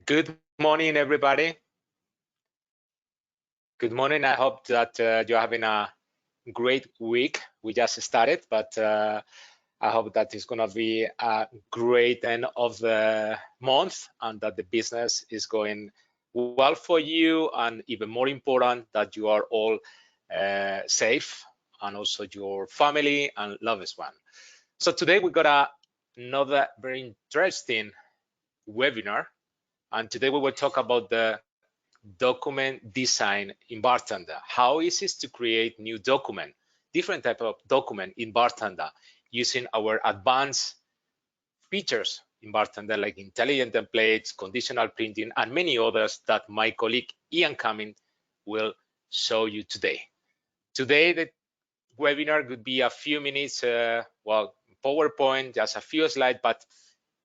Good morning, everybody. Good morning. I hope that you're having a great week. We just started, but I hope that it's going to be a great end of the month and that the business is going well for you, and even more important, that you are all safe, and also your family and loved one. So today we got another very interesting webinar, and today we will talk about the document design in BarTender. How easy is to create new document, different type of document in BarTender using our advanced features in BarTender, like intelligent templates, conditional printing, and many others that my colleague Ian Cumming will show you today. Today, the webinar could be a few minutes, well, PowerPoint, just a few slides, but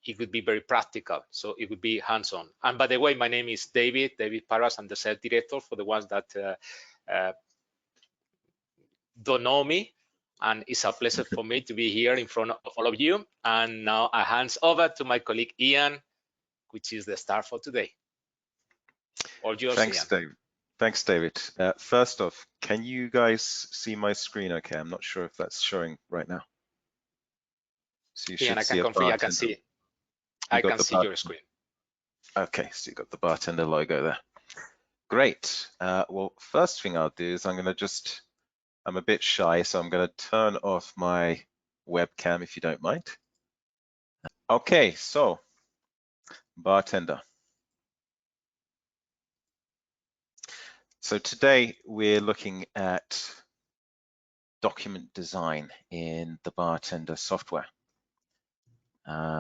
it would be very practical, so it would be hands-on. And by the way, my name is David Paras. I'm the sales director for the ones that don't know me, and it's a pleasure for me to be here in front of all of you. And now I hands over to my colleague Ian, which is the star for today. All yours, Thanks, Ian. David. Thanks, David. First off, can you guys see my screen okay? I'm not sure if that's showing right now. So you Ian, should see a confirm. I can see your screen. Okay, so you got the BarTender logo there. Great. Well, first thing I'll do is I'm a bit shy, so I'm going to turn off my webcam if you don't mind. Okay, so BarTender. So today we're looking at document design in the BarTender software.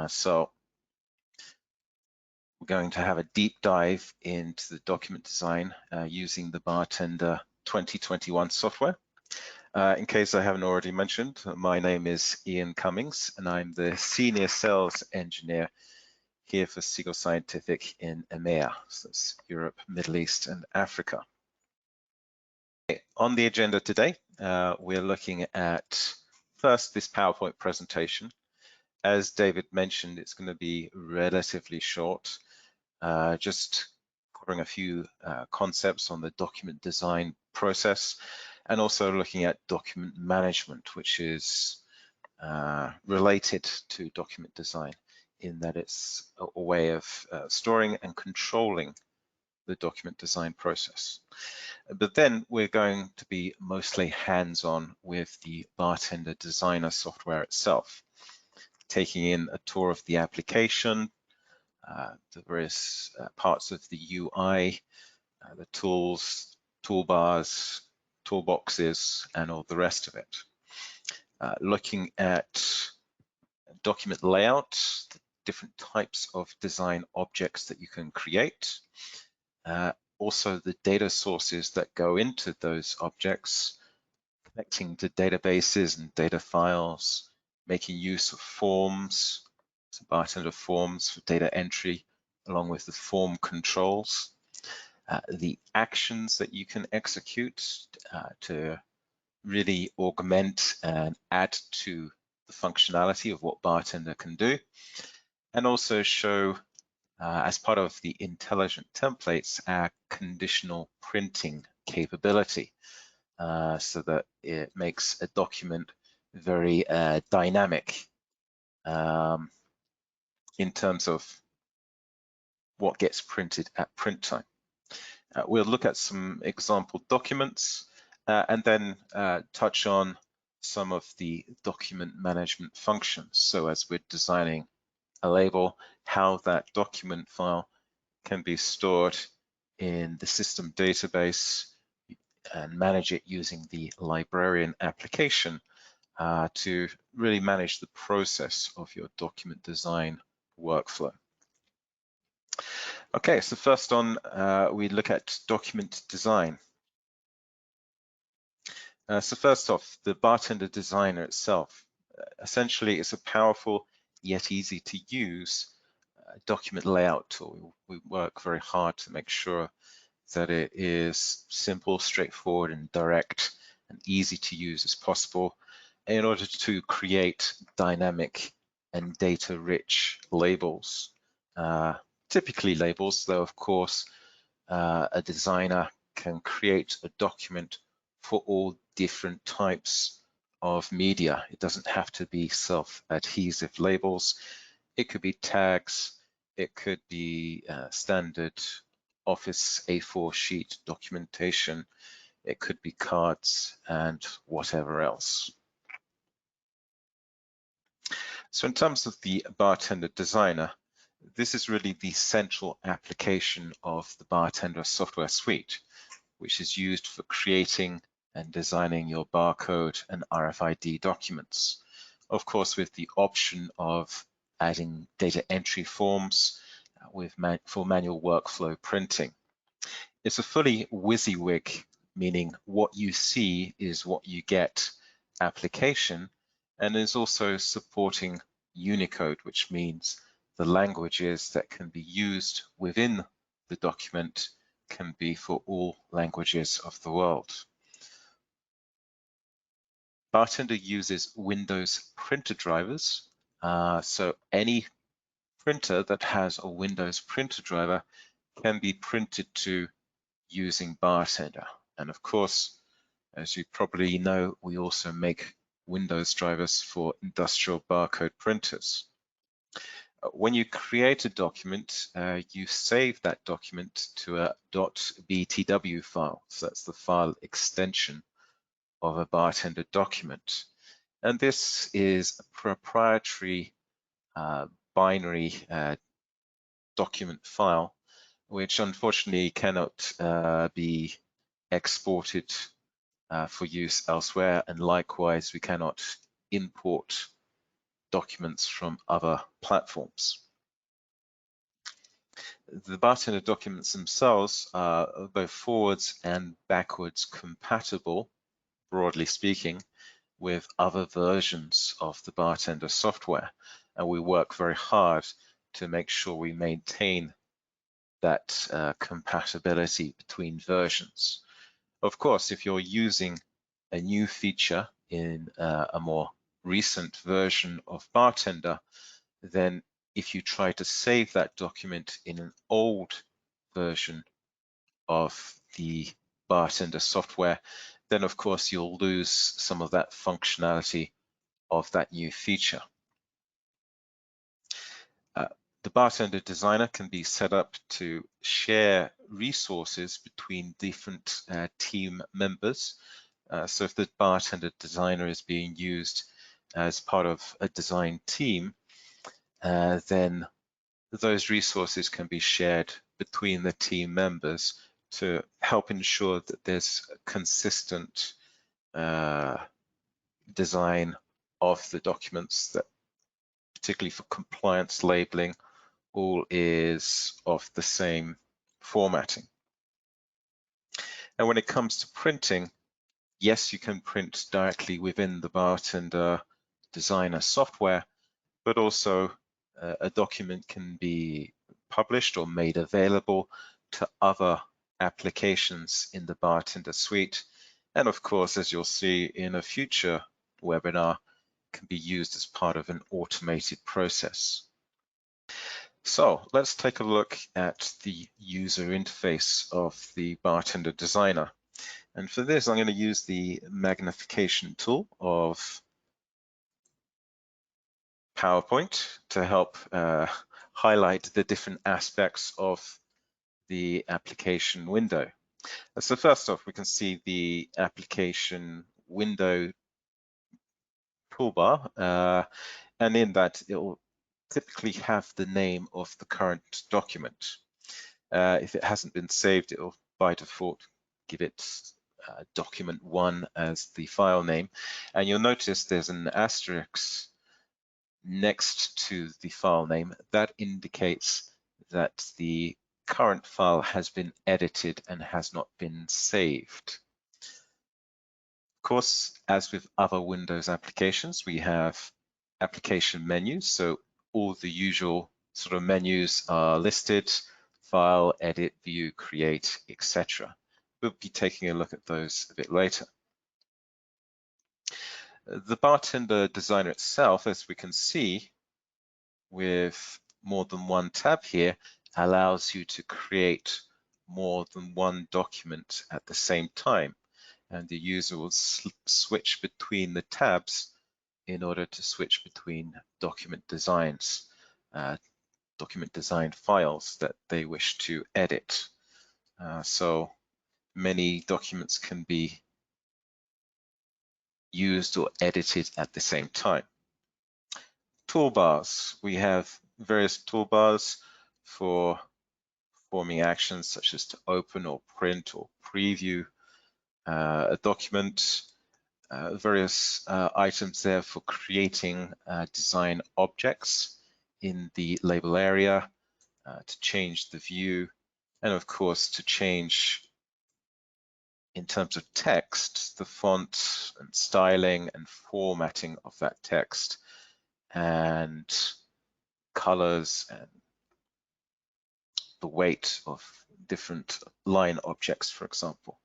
So we're going to have a deep dive into the document design using the BarTender 2021 software. In case I haven't already mentioned, my name is Ian Cummings, and I'm the Senior Sales Engineer here for Siegel Scientific in EMEA, so that's Europe, Middle East, and Africa. On the agenda today, we're looking at first this PowerPoint presentation. As David mentioned, it's going to be relatively short, just covering a few concepts on the document design process, and also looking at document management, which is related to document design in that it's a way of storing and controlling the document design process. But then we're going to be mostly hands-on with the BarTender Designer software itself, taking in a tour of the application, the various parts of the UI, the tools, toolbars, toolboxes, and all the rest of it. Looking at document layout, the different types of design objects that you can create, also the data sources that go into those objects, connecting to databases and data files, making use of forms, so BarTender forms for data entry, along with the form controls, the actions that you can execute to really augment and add to the functionality of what BarTender can do, and also show as part of the intelligent templates our conditional printing capability, so that it makes a document very dynamic in terms of what gets printed at print time. We'll look at some example documents and then touch on some of the document management functions. So as we're designing a label, how that document file can be stored in the system database and manage it using the librarian application to really manage the process of your document design workflow. Okay, so first on, we look at document design. So first off, the BarTender Designer itself, essentially it's a powerful yet easy to use document layout tool. We work very hard to make sure that it is simple, straightforward, and direct and easy to use as possible in order to create dynamic and data-rich labels typically labels, though of course a designer can create a document for all different types of media. It doesn't have to be self-adhesive labels. It could be tags, it could be standard Office A4 sheet documentation, it could be cards and whatever else. So in terms of the BarTender Designer, this is really the central application of the BarTender software suite, which is used for creating and designing your barcode and RFID documents. Of course, with the option of adding data entry forms for manual workflow printing. It's a fully WYSIWYG, meaning what you see is what you get application, and is also supporting Unicode, which means the languages that can be used within the document can be for all languages of the world. BarTender uses Windows printer drivers, so any printer that has a Windows printer driver can be printed to using BarTender. And of course, as you probably know, we also make Windows drivers for industrial barcode printers. When you create a document, you save that document to a .btw file. So that's the file extension of a BarTender document. And this is a proprietary binary document file, which unfortunately cannot be exported for use elsewhere. And likewise, we cannot import documents from other platforms. The BarTender documents themselves are both forwards and backwards compatible, broadly speaking, with other versions of the BarTender software. And we work very hard to make sure we maintain that compatibility between versions. Of course, if you're using a new feature in a more recent version of BarTender, then if you try to save that document in an old version of the BarTender software, then of course you'll lose some of that functionality of that new feature. The BarTender Designer can be set up to share resources between different team members. So if the BarTender Designer is being used as part of a design team, then those resources can be shared between the team members to help ensure that there's a consistent design of the documents, that particularly for compliance labeling, all is of the same formatting. And when it comes to printing, yes, you can print directly within the BarTender Designer software, but also a document can be published or made available to other applications in the BarTender suite. And of course, as you'll see in a future webinar, can be used as part of an automated process. So let's take a look at the user interface of the BarTender Designer. And for this, I'm going to use the magnification tool of PowerPoint to help highlight the different aspects of the application window. So first off, we can see the application window toolbar, and in that it will typically have the name of the current document. If it hasn't been saved, it will by default give it document 1 as the file name. And you'll notice there's an asterisk next to the file name. That indicates that the current file has been edited and has not been saved. Of course, as with other Windows applications, we have application menus. So all the usual sort of menus are listed: file, edit, view, create, etc. We'll be taking a look at those a bit later. The BarTender Designer itself, as we can see, with more than one tab here, allows you to create more than one document at the same time, and the user will switch between the tabs in order to switch between document designs, document design files that they wish to edit. So many documents can be used or edited at the same time. Toolbars. We have various toolbars for performing actions such as to open or print or preview a document. Various items there for creating design objects in the label area, to change the view, and of course to change, in terms of text, the font and styling and formatting of that text, and colors and the weight of different line objects, for example.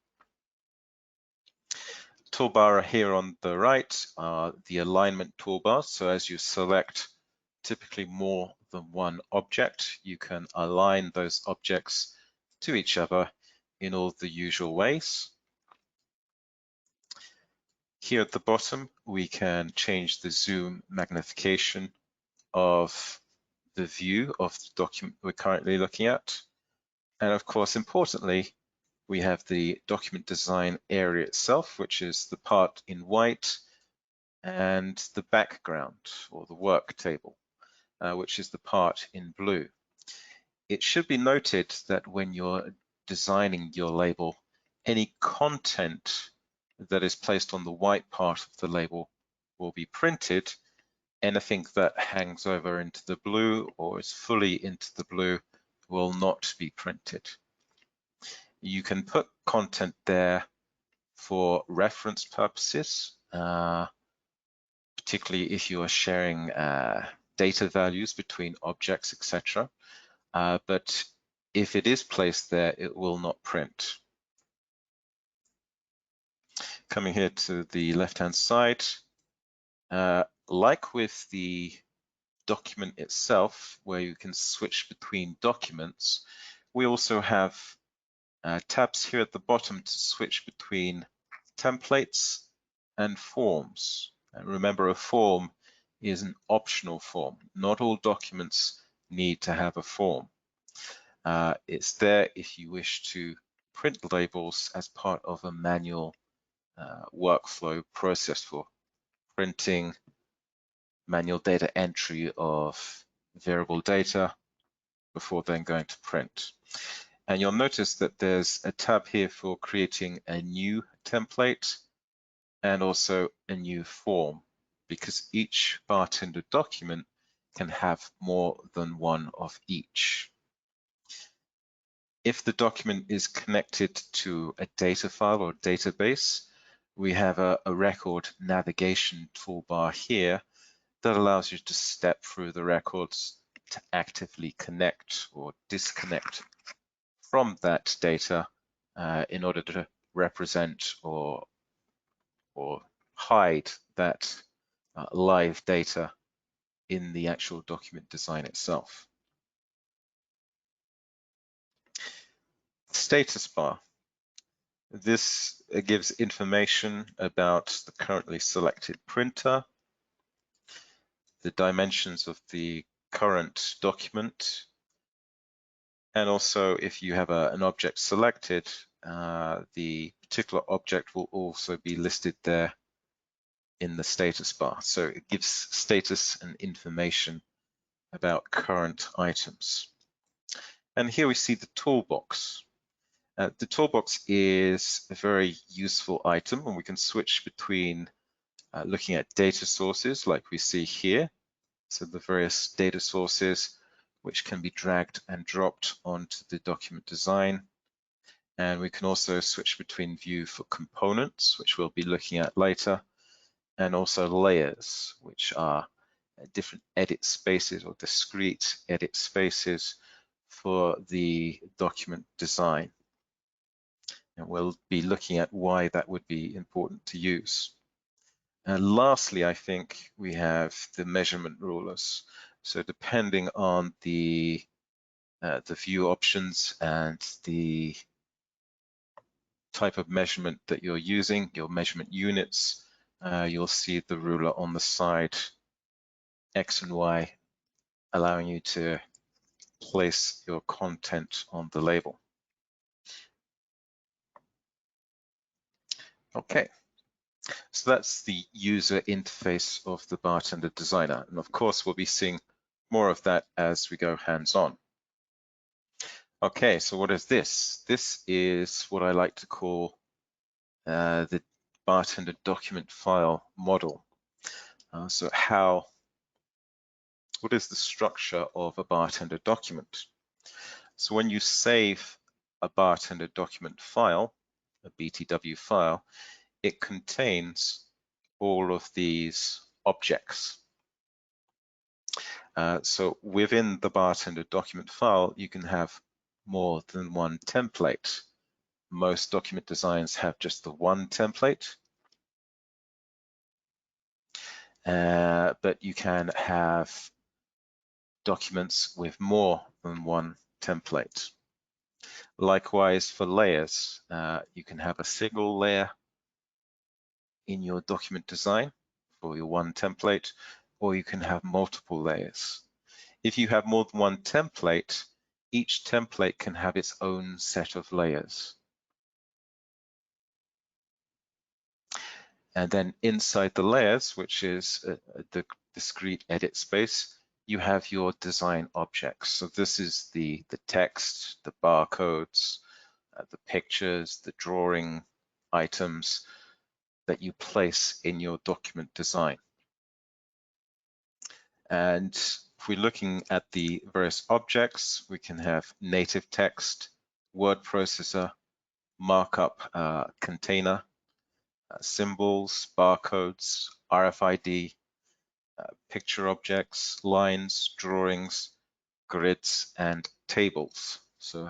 Toolbar here on the right are the alignment toolbars. So as you select typically more than one object, you can align those objects to each other in all the usual ways. Here at the bottom, we can change the zoom magnification of the view of the document we're currently looking at. And of course, importantly, we have the document design area itself, which is the part in white, and the background or the work table, which is the part in blue. It should be noted that when you're designing your label, any content that is placed on the white part of the label will be printed. Anything that hangs over into the blue or is fully into the blue will not be printed. You can put content there for reference purposes, particularly if you are sharing data values between objects, etc. But if it is placed there, it will not print. Coming here to the left-hand side, like with the document itself, where you can switch between documents, we also have tabs here at the bottom to switch between templates and forms. And remember, a form is an optional form. Not all documents need to have a form. It's there if you wish to print labels as part of a manual workflow process for printing, manual data entry of variable data before then going to print. And you'll notice that there's a tab here for creating a new template and also a new form, because each BarTender document can have more than one of each. If the document is connected to a data file or database, we have a record navigation toolbar here that allows you to step through the records to actively connect or disconnect from that data in order to represent or hide that live data in the actual document design itself. Status bar. This gives information about the currently selected printer, the dimensions of the current document, and also if you have an object selected, the particular object will also be listed there in the status bar. So it gives status and information about current items. And here we see the toolbox. The toolbox is a very useful item, and we can switch between looking at data sources like we see here. So the various data sources which can be dragged and dropped onto the document design. And we can also switch between view for components, which we'll be looking at later, and also layers, which are different edit spaces or discrete edit spaces for the document design. And we'll be looking at why that would be important to use. And lastly, I think we have the measurement rulers. So depending on the the view options and the type of measurement that you're using, your measurement units, you'll see the ruler on the side, X and Y, allowing you to place your content on the label. Okay, so that's the user interface of the BarTender Designer. And of course, we'll be seeing more of that as we go hands-on. Okay, so what is this? This is what I like to call the BarTender document file model. So what is the structure of a BarTender document? So when you save a BarTender document file, a BTW file, it contains all of these objects. So within the BarTender document file, you can have more than one template. Most document designs have just the one template, but you can have documents with more than one template. Likewise, for layers, you can have a single layer in your document design for your one template, or you can have multiple layers. If you have more than one template, each template can have its own set of layers. And then inside the layers, which is the discrete edit space, you have your design objects. So this is the text, the barcodes, the pictures, the drawing items that you place in your document design. And if we're looking at the various objects, we can have native text, word processor, markup container, symbols, barcodes, RFID, picture objects, lines, drawings, grids, and tables. So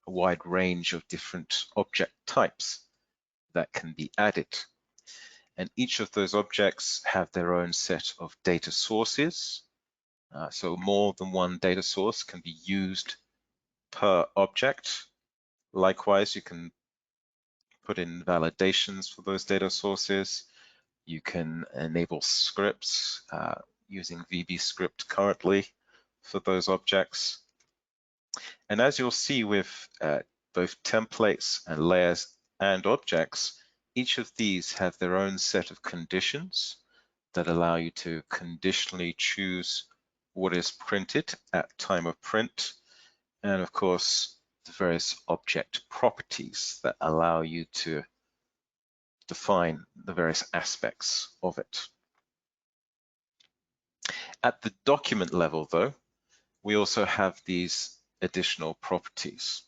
a wide range of different object types that can be added. And each of those objects have their own set of data sources. So more than one data source can be used per object. Likewise, you can put in validations for those data sources. You can enable scripts using VB-script currently for those objects. And as you'll see with both templates and layers and objects, each of these have their own set of conditions that allow you to conditionally choose what is printed at time of print, and of course, the various object properties that allow you to define the various aspects of it. At the document level, though, we also have these additional properties.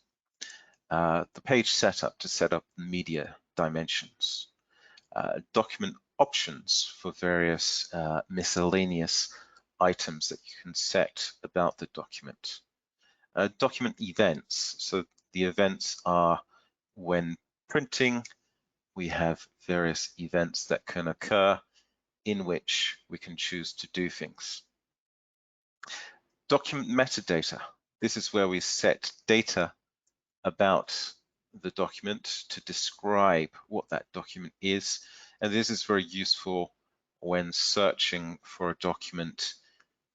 The page setup to set up media dimensions, document options for various miscellaneous items that you can set about the document. Document events, so the events are when printing, we have various events that can occur in which we can choose to do things. Document metadata, this is where we set data about the document to describe what that document is. And this is very useful when searching for a document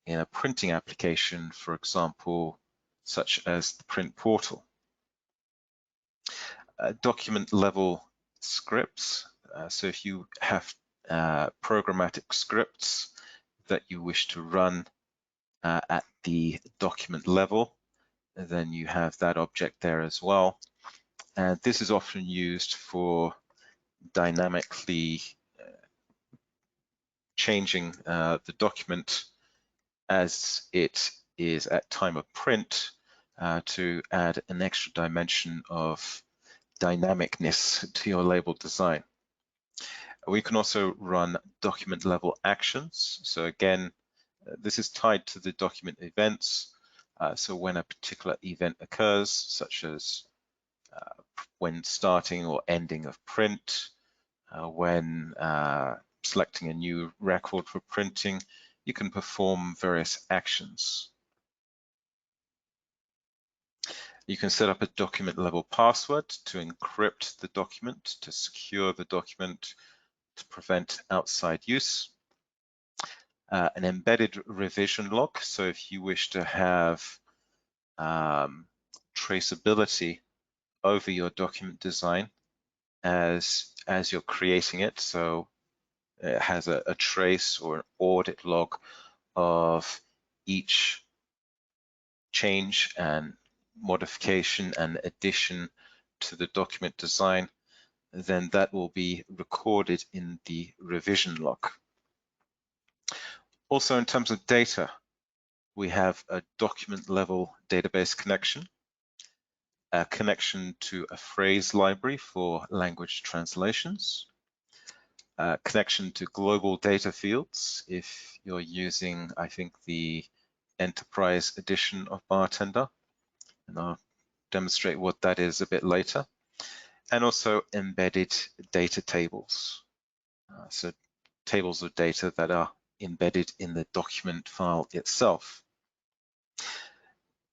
in a printing application, for example, such as the print portal. Document level scripts. So if you have programmatic scripts that you wish to run at the document level, then you have that object there as well. And this is often used for dynamically changing the document as it is at time of print to add an extra dimension of dynamicness to your label design. We can also run document level actions. So again, this is tied to the document events. So when a particular event occurs, such as when starting or ending of print, when selecting a new record for printing, you can perform various actions. You can set up a document level password to encrypt the document, to secure the document, to prevent outside use. An embedded revision log. So if you wish to have traceability over your document design as you're creating it, so it has a trace or an audit log of each change and modification and addition to the document design, then that will be recorded in the revision log. Also, in terms of data, we have a document level database connection, a connection to a phrase library for language translations, a connection to global data fields if you're using, I think, the enterprise edition of BarTender, and I'll demonstrate what that is a bit later, and also embedded data tables. So tables of data that are embedded in the document file itself.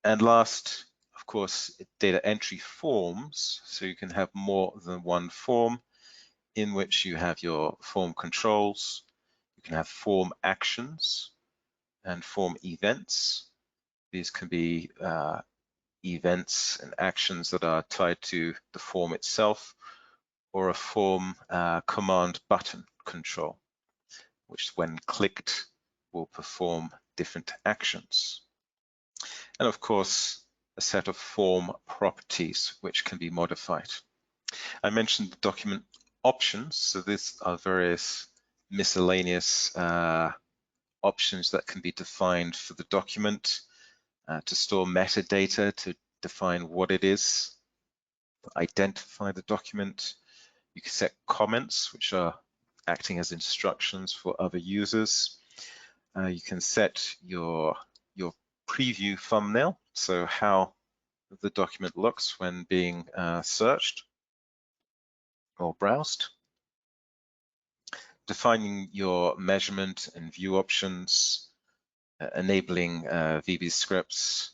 And last, of course, data entry forms. So you can have more than one form in which you have your form controls. You can have form actions and form events. These can be events and actions that are tied to the form itself, or a form command button control, which when clicked will perform different actions. And of course, a set of form properties which can be modified. I mentioned the document options, so these are various miscellaneous options that can be defined for the document to store metadata, to define what it is, identify the document. You can set comments, which are acting as instructions for other users. You can set your preview thumbnail, so how the document looks when being searched or browsed. Defining your measurement and view options, enabling VB scripts,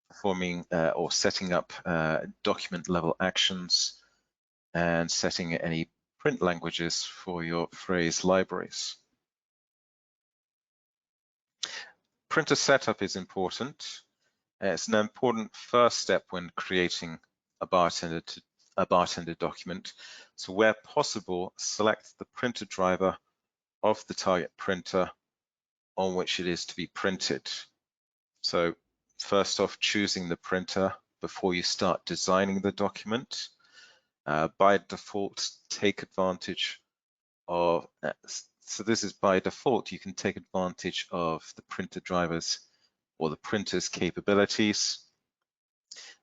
performing or setting up document level actions, and setting any print languages for your phrase libraries. Printer setup is important. It's an important first step when creating a BarTender document. So where possible, select the printer driver of the target printer on which it is to be printed. So first off, choosing the printer before you start designing the document. By default, take advantage of, so this is by default, you can take advantage of the printer drivers or the printer's capabilities.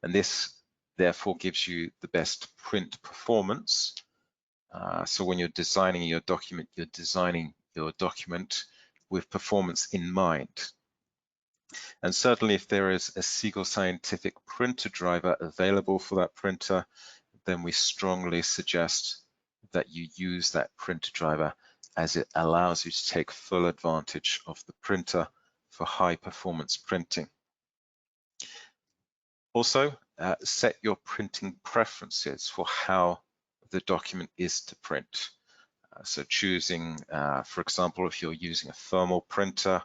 And this therefore gives you the best print performance. So when you're designing your document, you're designing your document with performance in mind. And certainly if there is a Siegel Scientific printer driver available for that printer, then we strongly suggest that you use that printer driver, as it allows you to take full advantage of the printer for high performance printing. Also, set your printing preferences for how the document is to print. So choosing, for example, if you're using a thermal printer,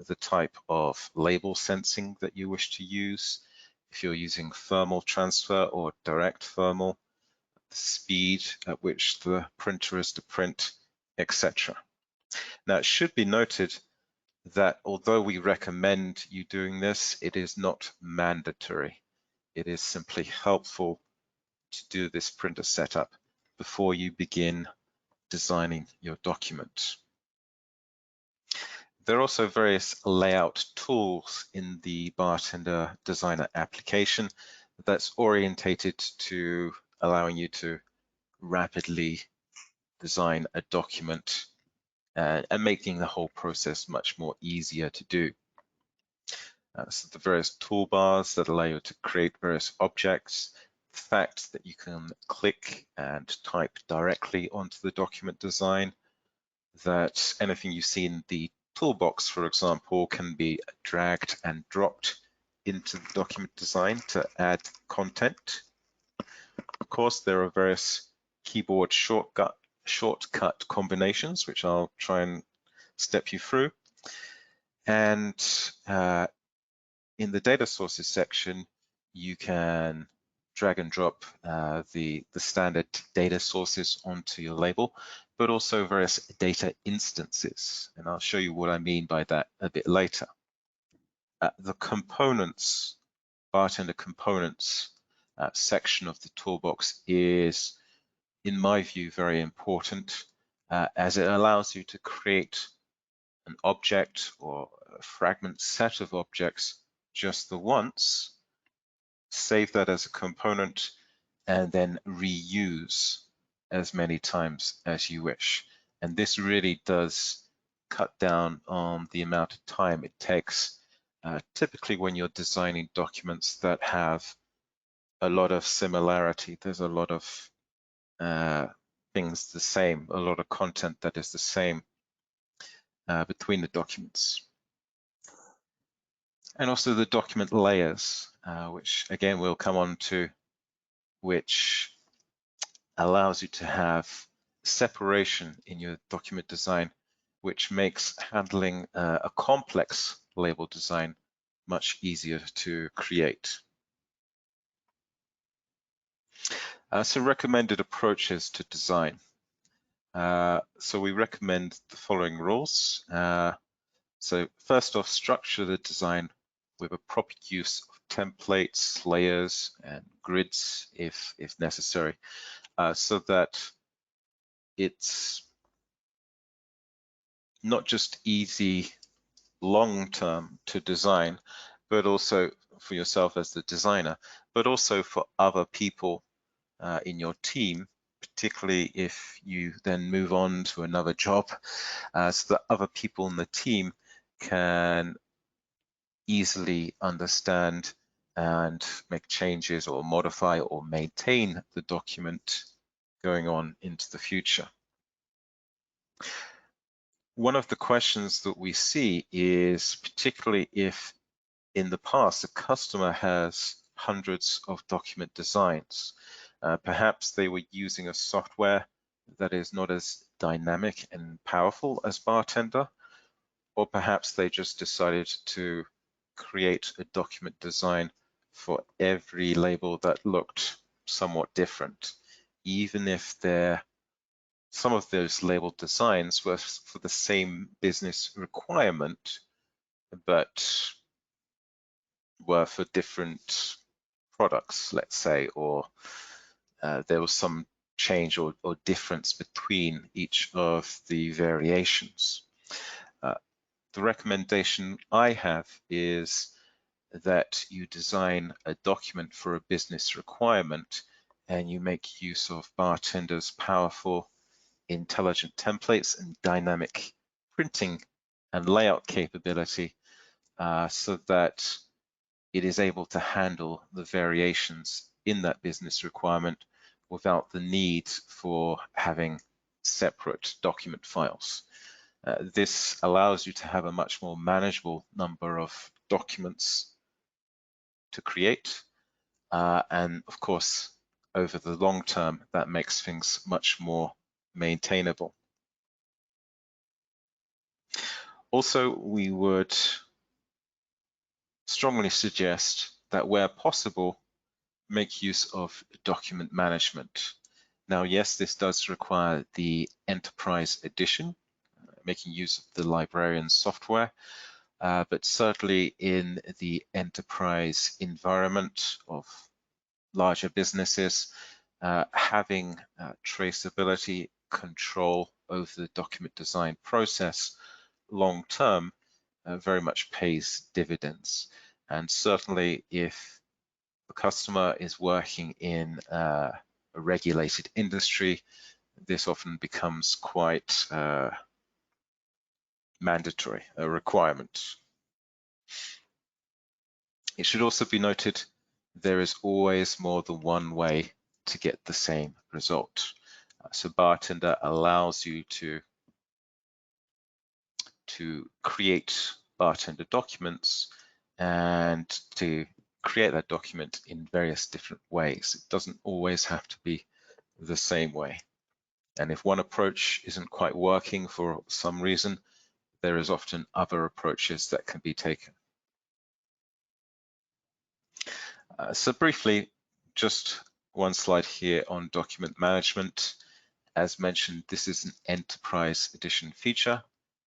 the type of label sensing that you wish to use. If you're using thermal transfer or direct thermal, the speed at which the printer is to print, etc. Now, it should be noted that although we recommend you doing this, it is not mandatory. It is simply helpful to do this printer setup before you begin designing your document. There are also various layout tools in the BarTender Designer application that's orientated to allowing you to rapidly design a document and making the whole process much more easier to do. So the various toolbars that allow you to create various objects, the fact that you can click and type directly onto the document design, that anything you see in the toolbox, for example, can be dragged and dropped into the document design to add content. Of course, there are various keyboard shortcut combinations, which I'll try and step you through. And in the data sources section, you can drag and drop the standard data sources onto your label, but also various data instances. And I'll show you what I mean by that a bit later. The components, BarTender components section of the toolbox is, in my view, very important as it allows you to create an object or a fragment set of objects just the once, save that as a component, and then reuse as many times as you wish. And this really does cut down on the amount of time it takes, typically when you're designing documents that have a lot of similarity. There's a lot of things the same, a lot of content that is the same between the documents. And also the document layers, which again we'll come on to, which allows you to have separation in your document design, which makes handling a complex label design much easier to create. So recommended approaches to design. So we recommend the following rules. So first off, structure the design with a proper use of templates, layers, and grids if necessary, so that it's not just easy long-term to design, but also for yourself as the designer, but also for other people in your team, particularly if you then move on to another job, so that other people in the team can easily understand and make changes or modify or maintain the document going on into the future. One of the questions that we see is, particularly if in the past a customer has hundreds of document designs, perhaps they were using a software that is not as dynamic and powerful as BarTender, or perhaps they just decided to create a document design for every label that looked somewhat different, even if some of those label designs were for the same business requirement, but were for different products, let's say, or there was some change or difference between each of the variations. The recommendation I have is that you design a document for a business requirement and you make use of BarTender's powerful intelligent templates and dynamic printing and layout capability so that it is able to handle the variations in that business requirement without the need for having separate document files. This allows you to have a much more manageable number of documents to create. And of course, over the long term, that makes things much more maintainable. Also, we would strongly suggest that where possible, make use of document management. Now, yes, this does require the Enterprise Edition, making use of the librarian software, but certainly in the enterprise environment of larger businesses, having traceability control over the document design process long term very much pays dividends. And certainly if the customer is working in a regulated industry, this often becomes quite mandatory, a requirement. It should also be noted there is always more than one way to get the same result. So BarTender allows you to create BarTender documents and to create that document in various different ways. It doesn't always have to be the same way. And if one approach isn't quite working for some reason, there is often other approaches that can be taken. So briefly, just one slide here on document management. As mentioned, this is an enterprise edition feature,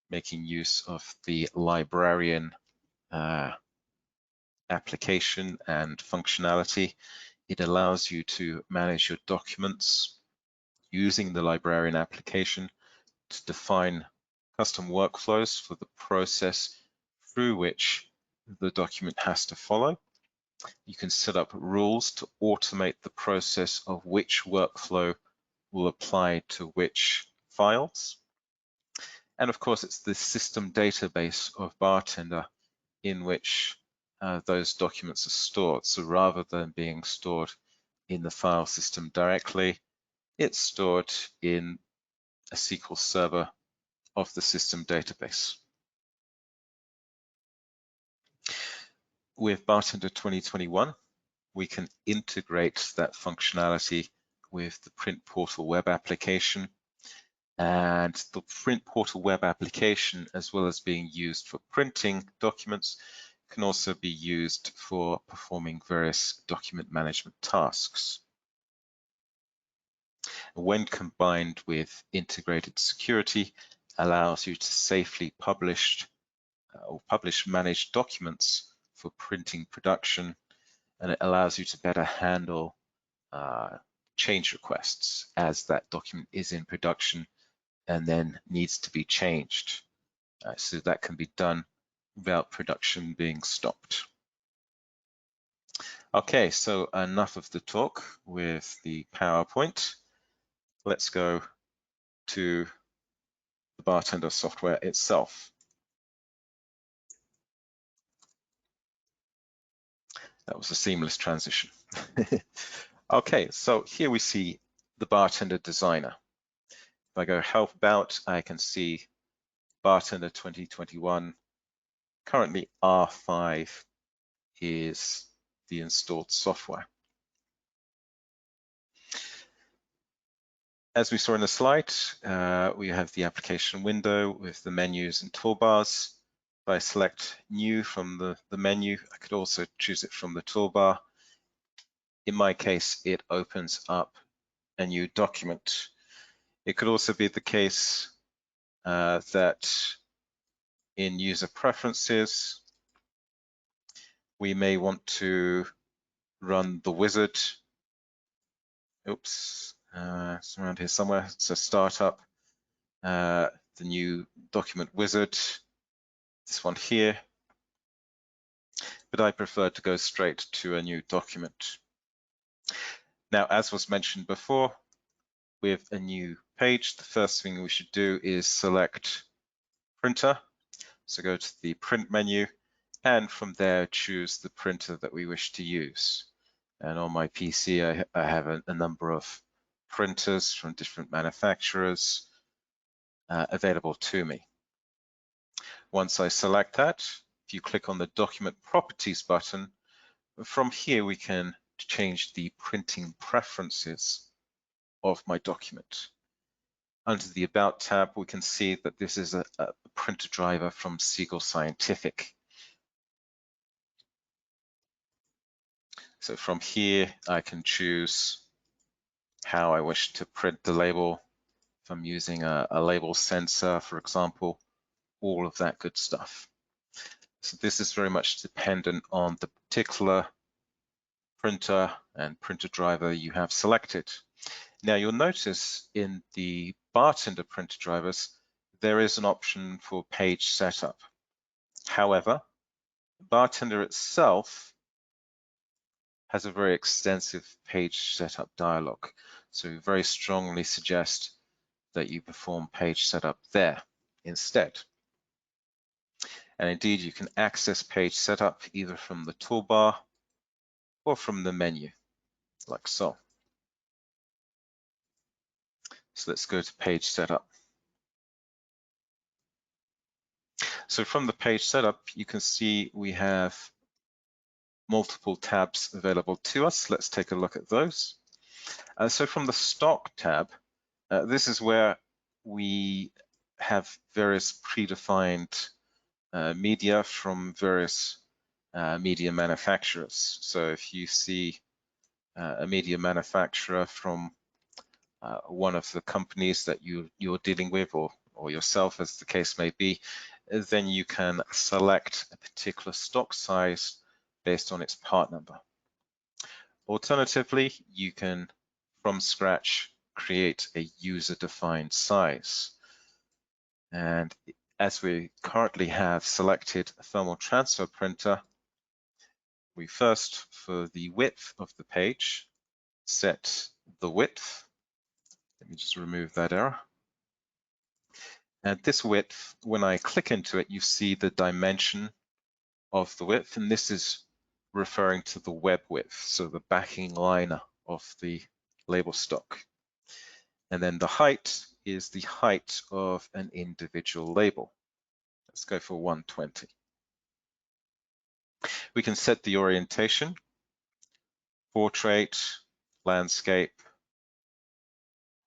making use of the librarian application and functionality. It allows you to manage your documents using the librarian application to define custom workflows for the process through which the document has to follow. You can set up rules to automate the process of which workflow will apply to which files. And of course, it's the system database of BarTender in which those documents are stored. So rather than being stored in the file system directly, it's stored in a SQL server of the system database. With BarTender 2021, we can integrate that functionality with the Print Portal web application. And the Print Portal web application, as well as being used for printing documents, can also be used for performing various document management tasks. When combined with integrated security, allows you to safely publish managed documents for printing production, and it allows you to better handle change requests as that document is in production and then needs to be changed. So that can be done without production being stopped. Okay, so enough of the talk with the PowerPoint. Let's go to the BarTender software itself. That was a seamless transition. Okay, so here we see the BarTender designer. If I go Help About, I can see BarTender 2021. Currently R5 is the installed software. As we saw in the slide, we have the application window with the menus and toolbars. If I select New from the menu, I could also choose it from the toolbar. In my case, it opens up a new document. It could also be the case that in user preferences, we may want to run the wizard. Oops, it's around here somewhere. So startup, the new document wizard, this one here. But I prefer to go straight to a new document. Now, as was mentioned before, with a new page, the first thing we should do is select printer. So go to the print menu, and from there choose the printer that we wish to use. And on my PC, I have a number of printers from different manufacturers available to me. Once I select that, if you click on the Document Properties button, from here we can change the printing preferences of my document. Under the About tab, we can see that this is a printer driver from Siegel Scientific. So from here, I can choose how I wish to print the label. If I'm using a label sensor, for example, all of that good stuff. So this is very much dependent on the particular printer and printer driver you have selected. Now you'll notice in the BarTender printer drivers, there is an option for page setup. However, BarTender itself has a very extensive page setup dialog. So we very strongly suggest that you perform page setup there instead. And indeed, you can access page setup either from the toolbar or from the menu, like so. So let's go to page setup. So from the page setup, you can see we have multiple tabs available to us. Let's take a look at those. So from the stock tab, this is where we have various predefined media from various media manufacturers. So if you see a media manufacturer from one of the companies that you're dealing with, or yourself as the case may be, then you can select a particular stock size based on its part number. Alternatively, you can from scratch create a user-defined size. And as we currently have selected a thermal transfer printer, we first, for the width of the page, set the width. Let me just remove that error. And this width, when I click into it, you see the dimension of the width, and this is referring to the web width, so the backing liner of the label stock. And then the height is the height of an individual label. Let's go for 120. We can set the orientation, portrait, landscape,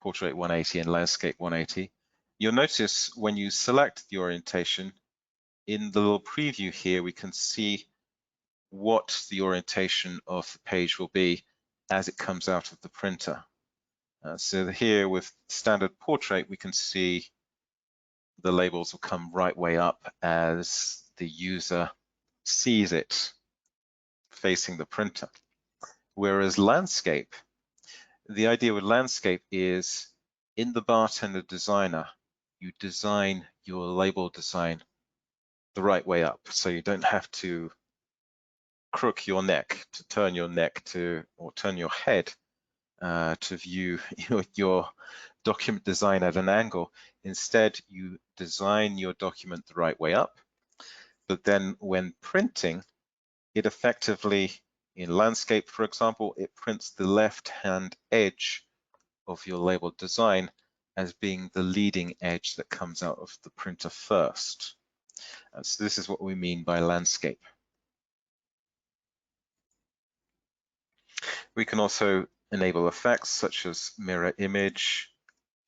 portrait 180 and landscape 180. You'll notice when you select the orientation, in the little preview here, we can see what the orientation of the page will be as it comes out of the printer. So here with standard portrait, we can see the labels will come right way up as the user sees it facing the printer. Whereas landscape, the idea with landscape is in the BarTender designer, you design your label design the right way up. So you don't have to crook your neck, to turn your neck to, or turn your head to view your document design at an angle. Instead, you design your document the right way up, but then when printing, it effectively, in landscape, for example, it prints the left-hand edge of your label design as being the leading edge that comes out of the printer first. So this is what we mean by landscape. We can also enable effects such as mirror image,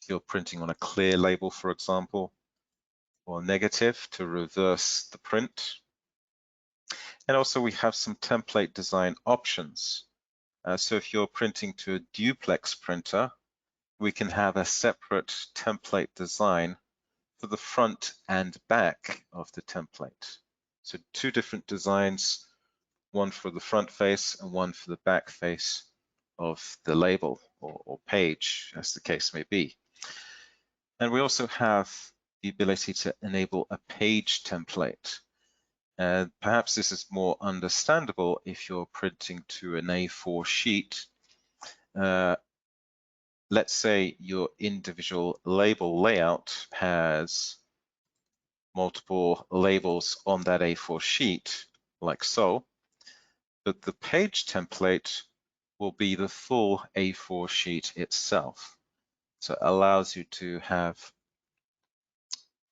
if you're printing on a clear label, for example, or negative to reverse the print. And also we have some template design options. So if you're printing to a duplex printer, we can have a separate template design for the front and back of the template. So two different designs, one for the front face and one for the back face of the label or page, as the case may be. And we also have the ability to enable a page template. Perhaps this is more understandable if you're printing to an A4 sheet. Let's say your individual label layout has multiple labels on that A4 sheet, like so, but the page template will be the full A4 sheet itself. So it allows you to have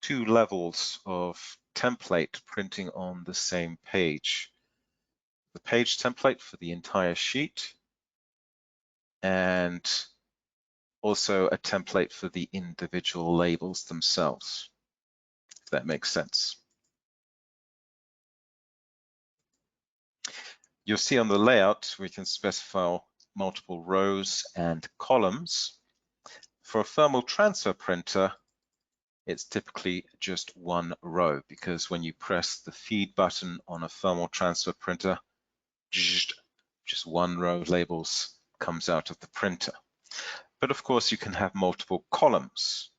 two levels of template printing on the same page. The page template for the entire sheet, and also a template for the individual labels themselves, if that makes sense. You'll see on the layout, we can specify multiple rows and columns. For a thermal transfer printer, it's typically just one row, because when you press the feed button on a thermal transfer printer, just one row of labels comes out of the printer. But of course, you can have multiple columns,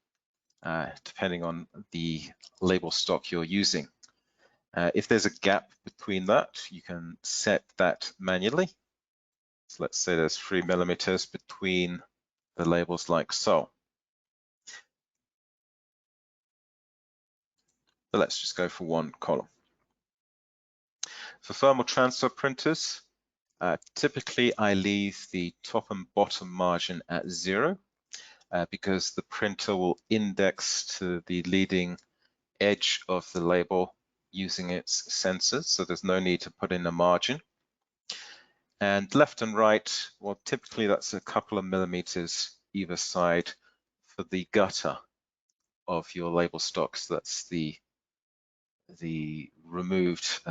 depending on the label stock you're using. If there's a gap between that, you can set that manually. So let's say there's 3 millimeters between the labels, like so. But let's just go for one column. For thermal transfer printers, typically I leave the top and bottom margin at 0 because the printer will index to the leading edge of the label using its sensors, so there's no need to put in a margin. And left and right, well, typically that's a couple of millimeters either side for the gutter of your label stock. So that's the removed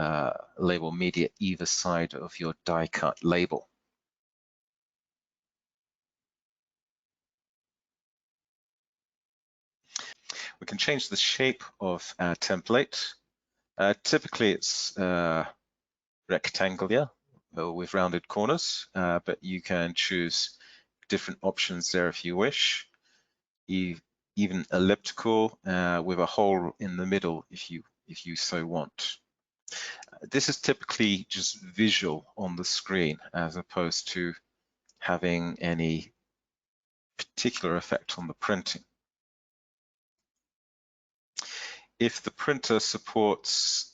label media either side of your die cut label. We can change the shape of our template. Typically it's rectangular with rounded corners, but you can choose different options there if you wish. Even elliptical with a hole in the middle if you so want. This is typically just visual on the screen as opposed to having any particular effect on the printing. If the printer supports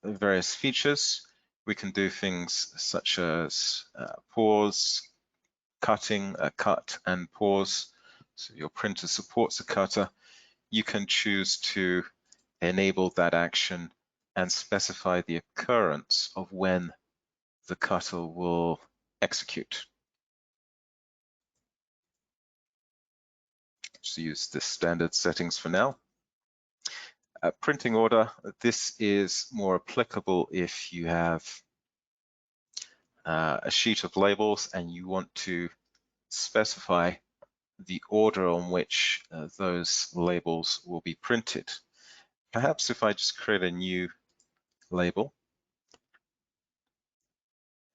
various features, we can do things such as pause, cutting, cut and pause. So your printer supports a cutter. You can choose to enable that action and specify the occurrence of when the cutter will execute. Just use the standard settings for now. Printing order, this is more applicable if you have a sheet of labels and you want to specify the order on which those labels will be printed. Perhaps if I just create a new label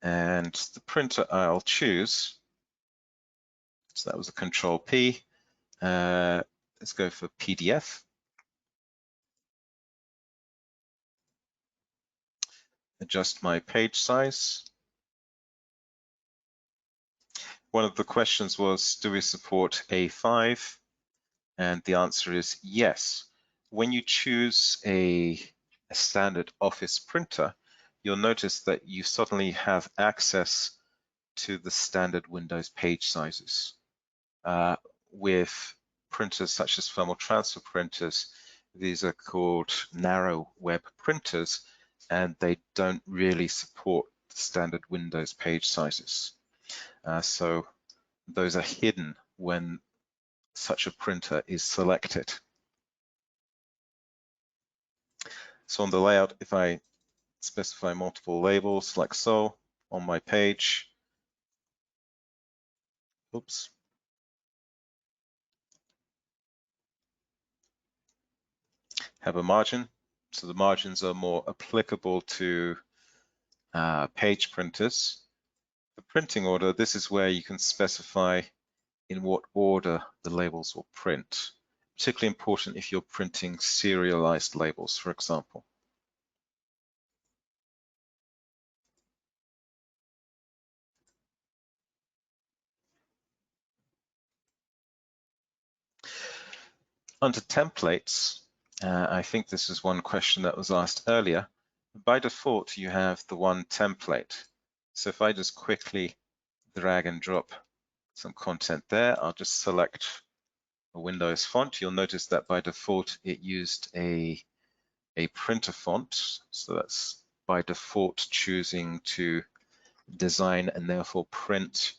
and the printer I'll choose, so that was a Control P, let's go for PDF. Adjust my page size. One of the questions was, do we support A5? And the answer is yes. When you choose a standard Office printer, you'll notice that you suddenly have access to the standard Windows page sizes. With printers such as thermal transfer printers, these are called narrow web printers, and they don't really support standard Windows page sizes. So those are hidden when such a printer is selected. So on the layout, if I specify multiple labels like so on my page, oops, have a margin. So the margins are more applicable to page printers. The printing order, this is where you can specify in what order the labels will print. Particularly important if you're printing serialized labels, for example. Under templates, I think this is one question that was asked earlier. By default, you have the one template. So if I just quickly drag and drop some content there, I'll just select a Windows font. You'll notice that by default, it used a printer font. So that's by default choosing to design and therefore print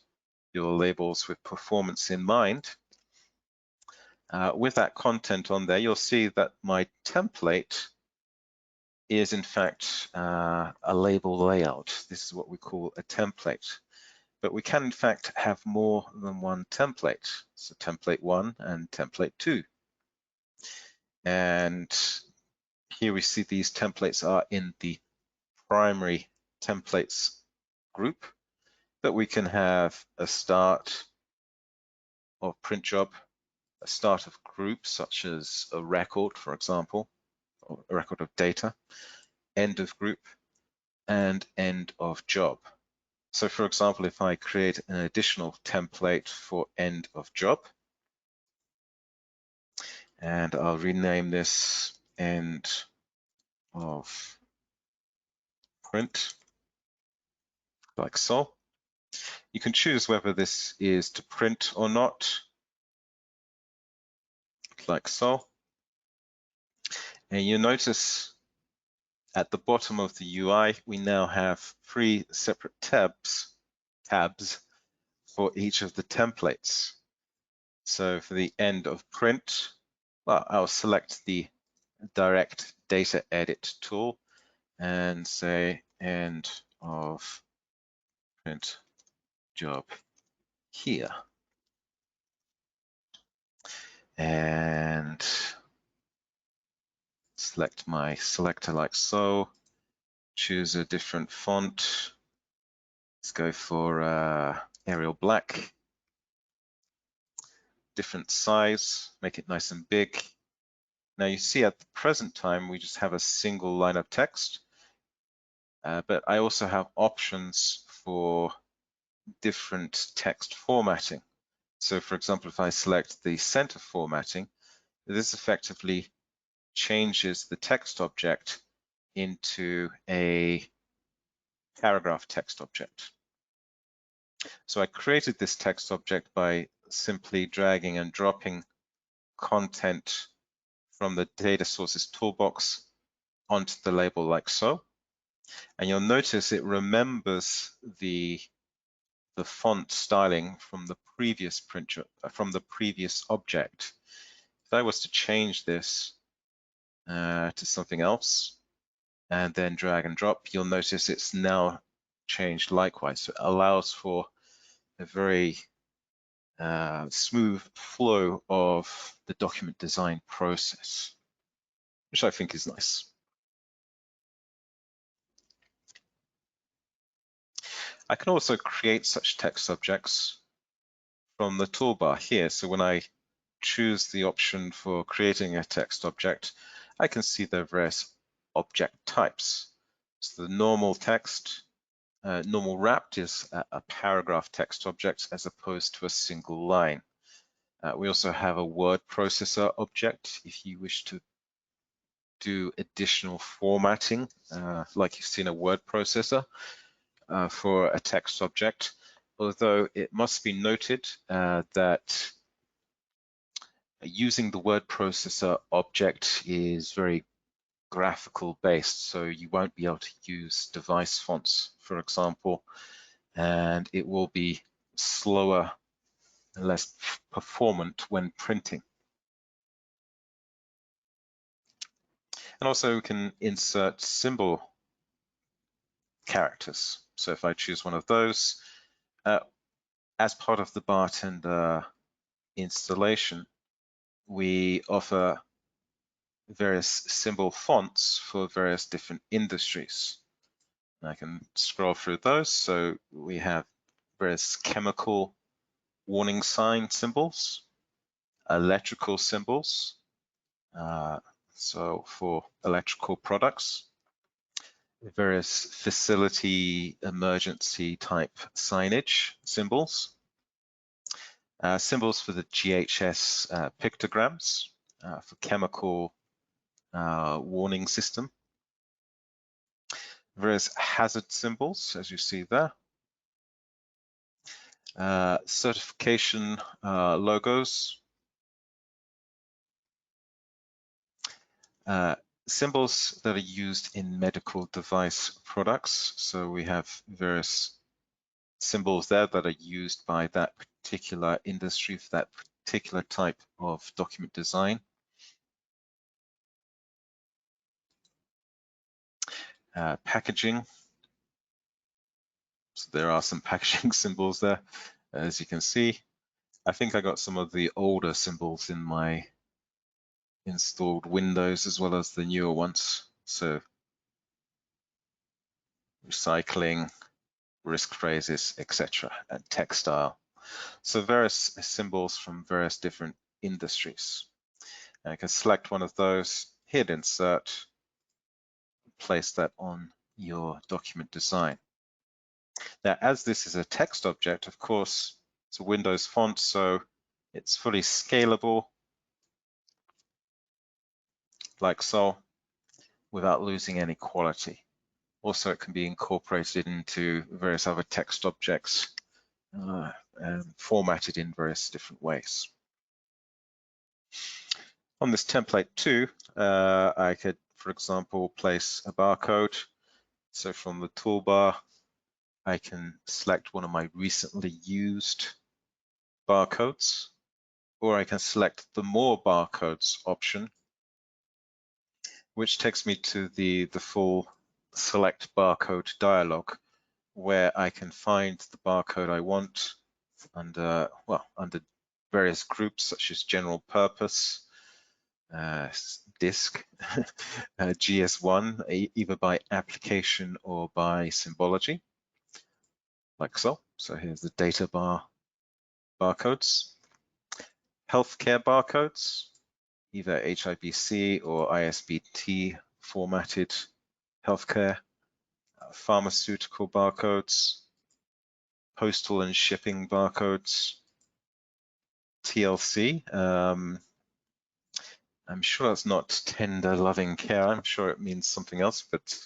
your labels with performance in mind. With that content on there, you'll see that my template is in fact a label layout. This is what we call a template. But we can in fact have more than one template. So template 1 and template 2. And here we see these templates are in the primary templates group, that we can have a start of print job, a start of group such as a record, for example, or a record of data, end of group, and end of job. So for example, if I create an additional template for end of job, and I'll rename this end of print, like so. You can choose whether this is to print or not, like so. And you notice at the bottom of the UI, we now have 3 separate tabs tabs for each of the templates. So for the end of print, well, I'll select the direct data edit tool and say end of print job here. And select my selector like so, choose a different font. Let's go for Arial Black. Different size, make it nice and big. Now you see at the present time, we just have a single line of text, but I also have options for different text formatting. So for example, if I select the center formatting, this effectively changes the text object into a paragraph text object. So I created this text object by simply dragging and dropping content from the data sources toolbox onto the label like so. And you'll notice it remembers the font styling from the previous from the previous object. If I was to change this to something else and then drag and drop, you'll notice it's now changed likewise. So it allows for a very smooth flow of the document design process, which I think is nice. I can also create such text objects from the toolbar here. So when I choose the option for creating a text object, I can see the various object types. So the normal text, normal wrapped is a paragraph text object as opposed to a single line. We also have a word processor object if you wish to do additional formatting, like you've seen a word processor for a text object. Although it must be noted that using the word processor object is very graphical based, so you won't be able to use device fonts, for example, and it will be slower and less performant when printing. And also we can insert symbol characters. So if I choose one of those, as part of the BarTender installation, we offer various symbol fonts for various different industries. And I can scroll through those. So we have various chemical warning sign symbols, electrical symbols, so for electrical products, various facility emergency type signage symbols, symbols for the GHS pictograms for chemical warning system, various hazard symbols, as you see there, certification logos, symbols that are used in medical device products. So we have various symbols there that are used by that particular industry for that particular type of document design. Packaging. So there are some packaging symbols there, as you can see. I think I got some of the older symbols in my installed Windows as well as the newer ones. So recycling, risk phrases, etc., and textile. So various symbols from various different industries. And I can select one of those, hit insert, place that on your document design. Now, as this is a text object, of course, it's a Windows font, so it's fully scalable, like so, without losing any quality. Also, it can be incorporated into various other text objects and formatted in various different ways. On this template too, I could, for example, place a barcode. So from the toolbar, I can select one of my recently used barcodes, or I can select the More Barcodes option, which takes me to the full Select Barcode dialog, where I can find the barcode I want under various groups such as General Purpose, disk, GS1, either by application or by symbology, like so. So here's the data barcodes. Healthcare barcodes, either HIBC or ISBT formatted healthcare. Pharmaceutical barcodes, postal and shipping barcodes, TLC. I'm sure that's not tender loving care. I'm sure it means something else, but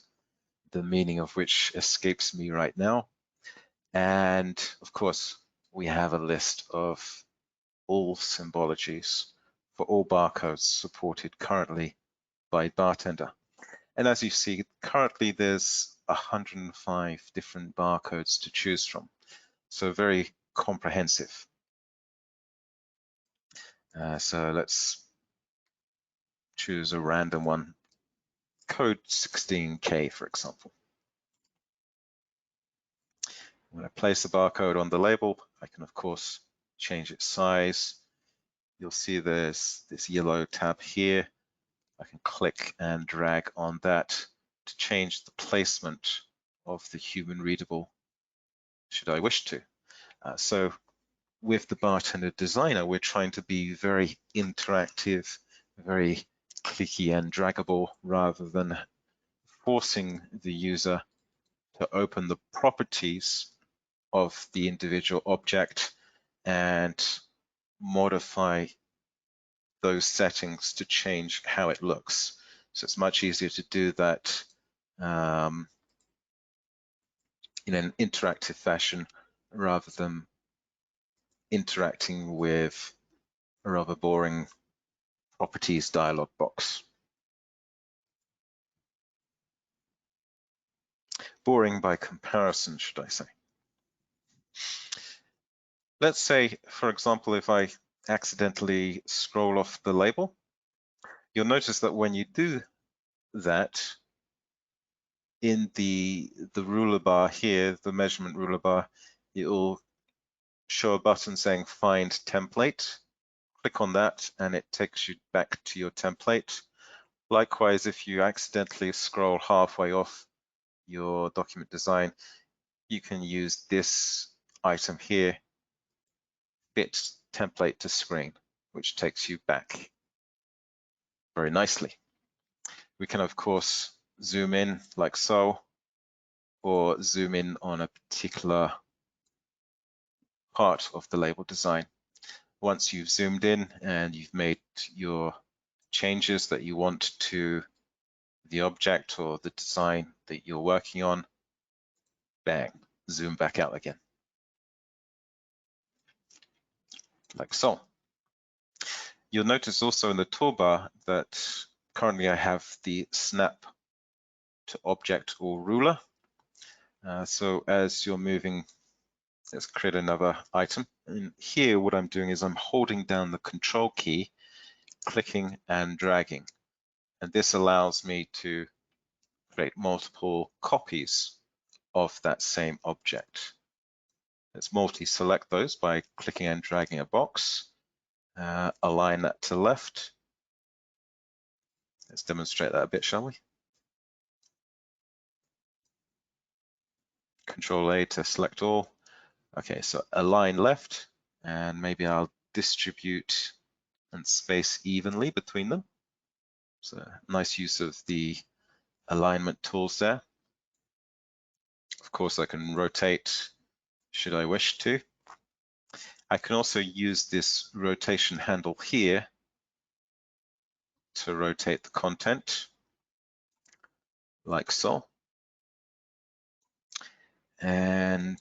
the meaning of which escapes me right now. And of course, we have a list of all symbologies for all barcodes supported currently by BarTender. And as you see, currently there's 105 different barcodes to choose from. So very comprehensive. So let's choose a random one, code 16K, for example. When I place the barcode on the label, I can, of course, change its size. You'll see there's this yellow tab here. I can click and drag on that to change the placement of the human readable, should I wish to. So with the BarTender Designer, we're trying to be very interactive, very clicky and draggable, rather than forcing the user to open the properties of the individual object and modify those settings to change how it looks. So it's much easier to do that in an interactive fashion rather than interacting with a rather boring properties dialog box. Boring by comparison, should I say. Let's say, for example, if I accidentally scroll off the label, you'll notice that when you do that, in the ruler bar here, the measurement ruler bar, it will show a button saying Find Template. Click on that and it takes you back to your template. Likewise, if you accidentally scroll halfway off your document design, you can use this item here, Fit Template to Screen, which takes you back very nicely. We can, of course, zoom in like so, or zoom in on a particular part of the label design. Once you've zoomed in and you've made your changes that you want to the object or the design that you're working on, bang, zoom back out again, like so. You'll notice also in the toolbar that currently I have the snap to object or ruler. So as you're moving, let's create another item. And here what I'm doing is I'm holding down the control key, clicking and dragging. And this allows me to create multiple copies of that same object. Let's multi-select those by clicking and dragging a box. Align that to left. Let's demonstrate that a bit, shall we? Control A to select all. Okay, so align left, and maybe I'll distribute and space evenly between them. So nice use of the alignment tools there. Of course, I can rotate should I wish to. I can also use this rotation handle here to rotate the content, like so. And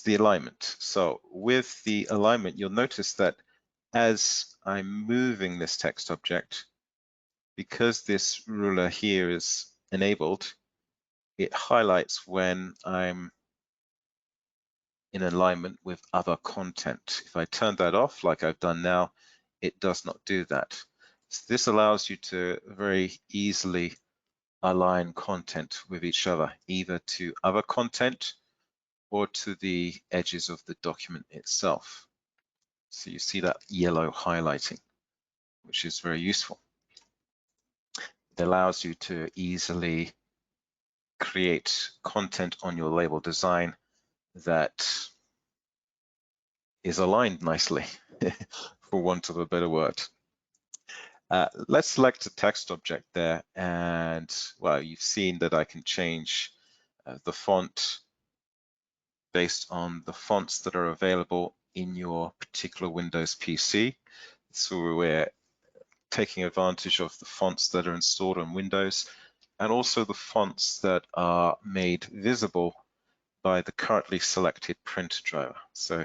the alignment. So with the alignment, you'll notice that as I'm moving this text object, because this ruler here is enabled, it highlights when I'm in alignment with other content. If I turn that off, like I've done now, it does not do that. So this allows you to very easily align content with each other, either to other content or to the edges of the document itself. So you see that yellow highlighting, which is very useful. It allows you to easily create content on your label design that is aligned nicely, for want of a better word. Let's select a text object there, and well, you've seen that I can change the font based on the fonts that are available in your particular Windows PC. So we're taking advantage of the fonts that are installed on Windows, and also the fonts that are made visible by the currently selected printer driver. So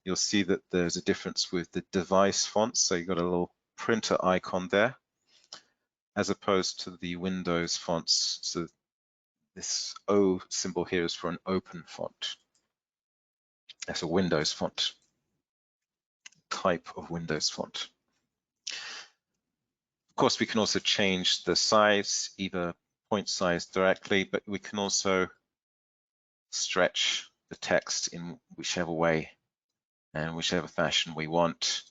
you'll see that there's a difference with the device fonts. So you've got a little printer icon there, as opposed to the Windows fonts. So this O symbol here is for an open font. That's a Windows font, type of Windows font. Of course, we can also change the size, either point size directly, but we can also stretch the text in whichever way and whichever fashion we want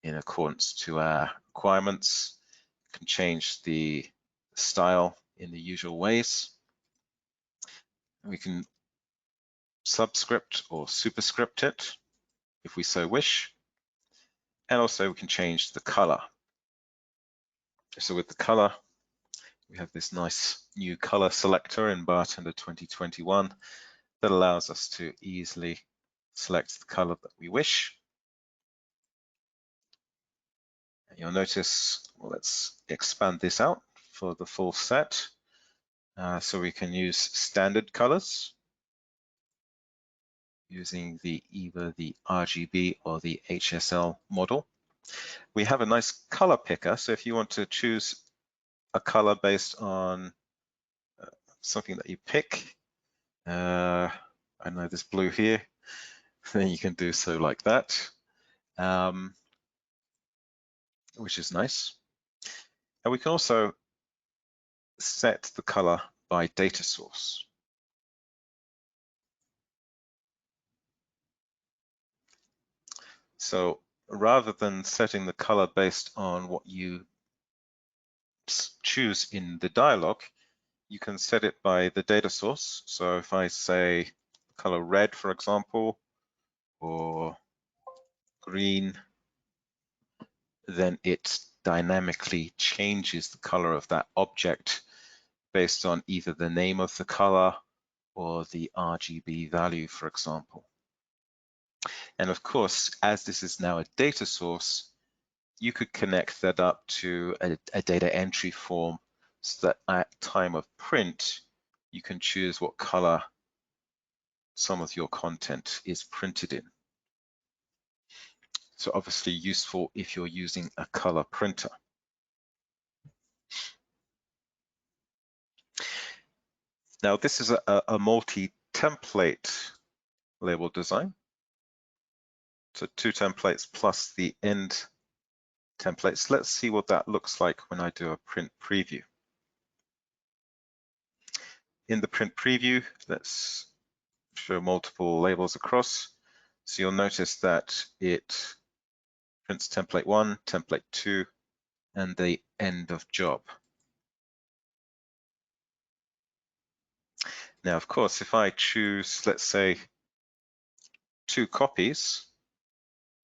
in accordance to our requirements. We can change the style in the usual ways. We can subscript or superscript it if we so wish. And also we can change the color. So with the color, we have this nice new color selector in BarTender 2021 that allows us to easily select the color that we wish. And you'll notice, well, let's expand this out for the full set. So we can use standard colors using either the RGB or the HSL model. We have a nice color picker. So if you want to choose a color based on something that you pick, I know this blue here, then you can do so like that, which is nice. And we can also set the color by data source. So rather than setting the color based on what you choose in the dialog, you can set it by the data source. So if I say color red, for example, or green, then it dynamically changes the color of that object based on either the name of the color or the RGB value, for example. And of course, as this is now a data source, you could connect that up to a data entry form so that at time of print, you can choose what color some of your content is printed in. So obviously useful if you're using a color printer. Now this is a multi-template label design. So 2 templates plus the end templates. Let's see what that looks like when I do a print preview. In the print preview, let's show multiple labels across. So you'll notice that it prints template 1, template 2, and the end of job. Now, of course, if I choose, let's say, 2 copies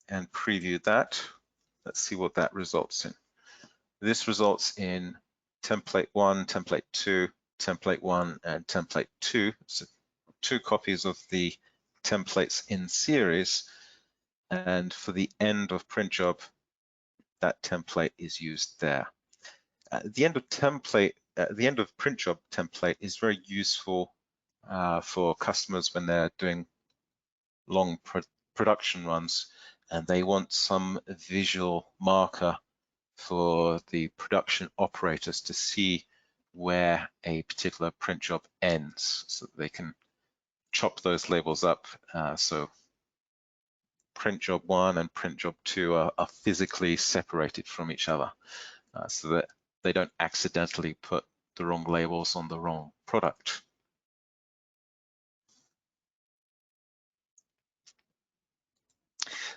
and preview that, let's see what that results in. This results in template 1, template 2, template 1, and template 2. So 2 copies of the templates in series. And for the end of print job, that template is used there. The end of print job template is very useful for customers when they're doing long production runs and they want some visual marker for the production operators to see where a particular print job ends, so that they can chop those labels up. So print job 1 and print job 2 are physically separated from each other, so that they don't accidentally put the wrong labels on the wrong product.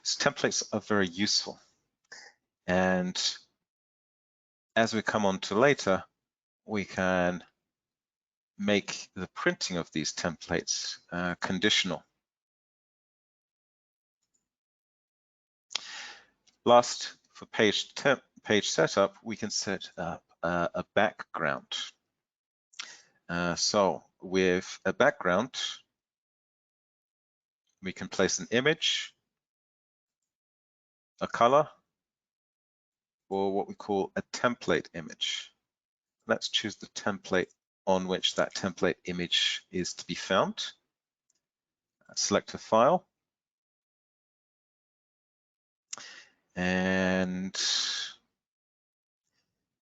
So templates are very useful. And as we come on to later, we can make the printing of these templates conditional. Last, for page setup, we can set up a background. So with a background, we can place an image, a color, or what we call a template image. Let's choose the template on which that template image is to be found. Select a file and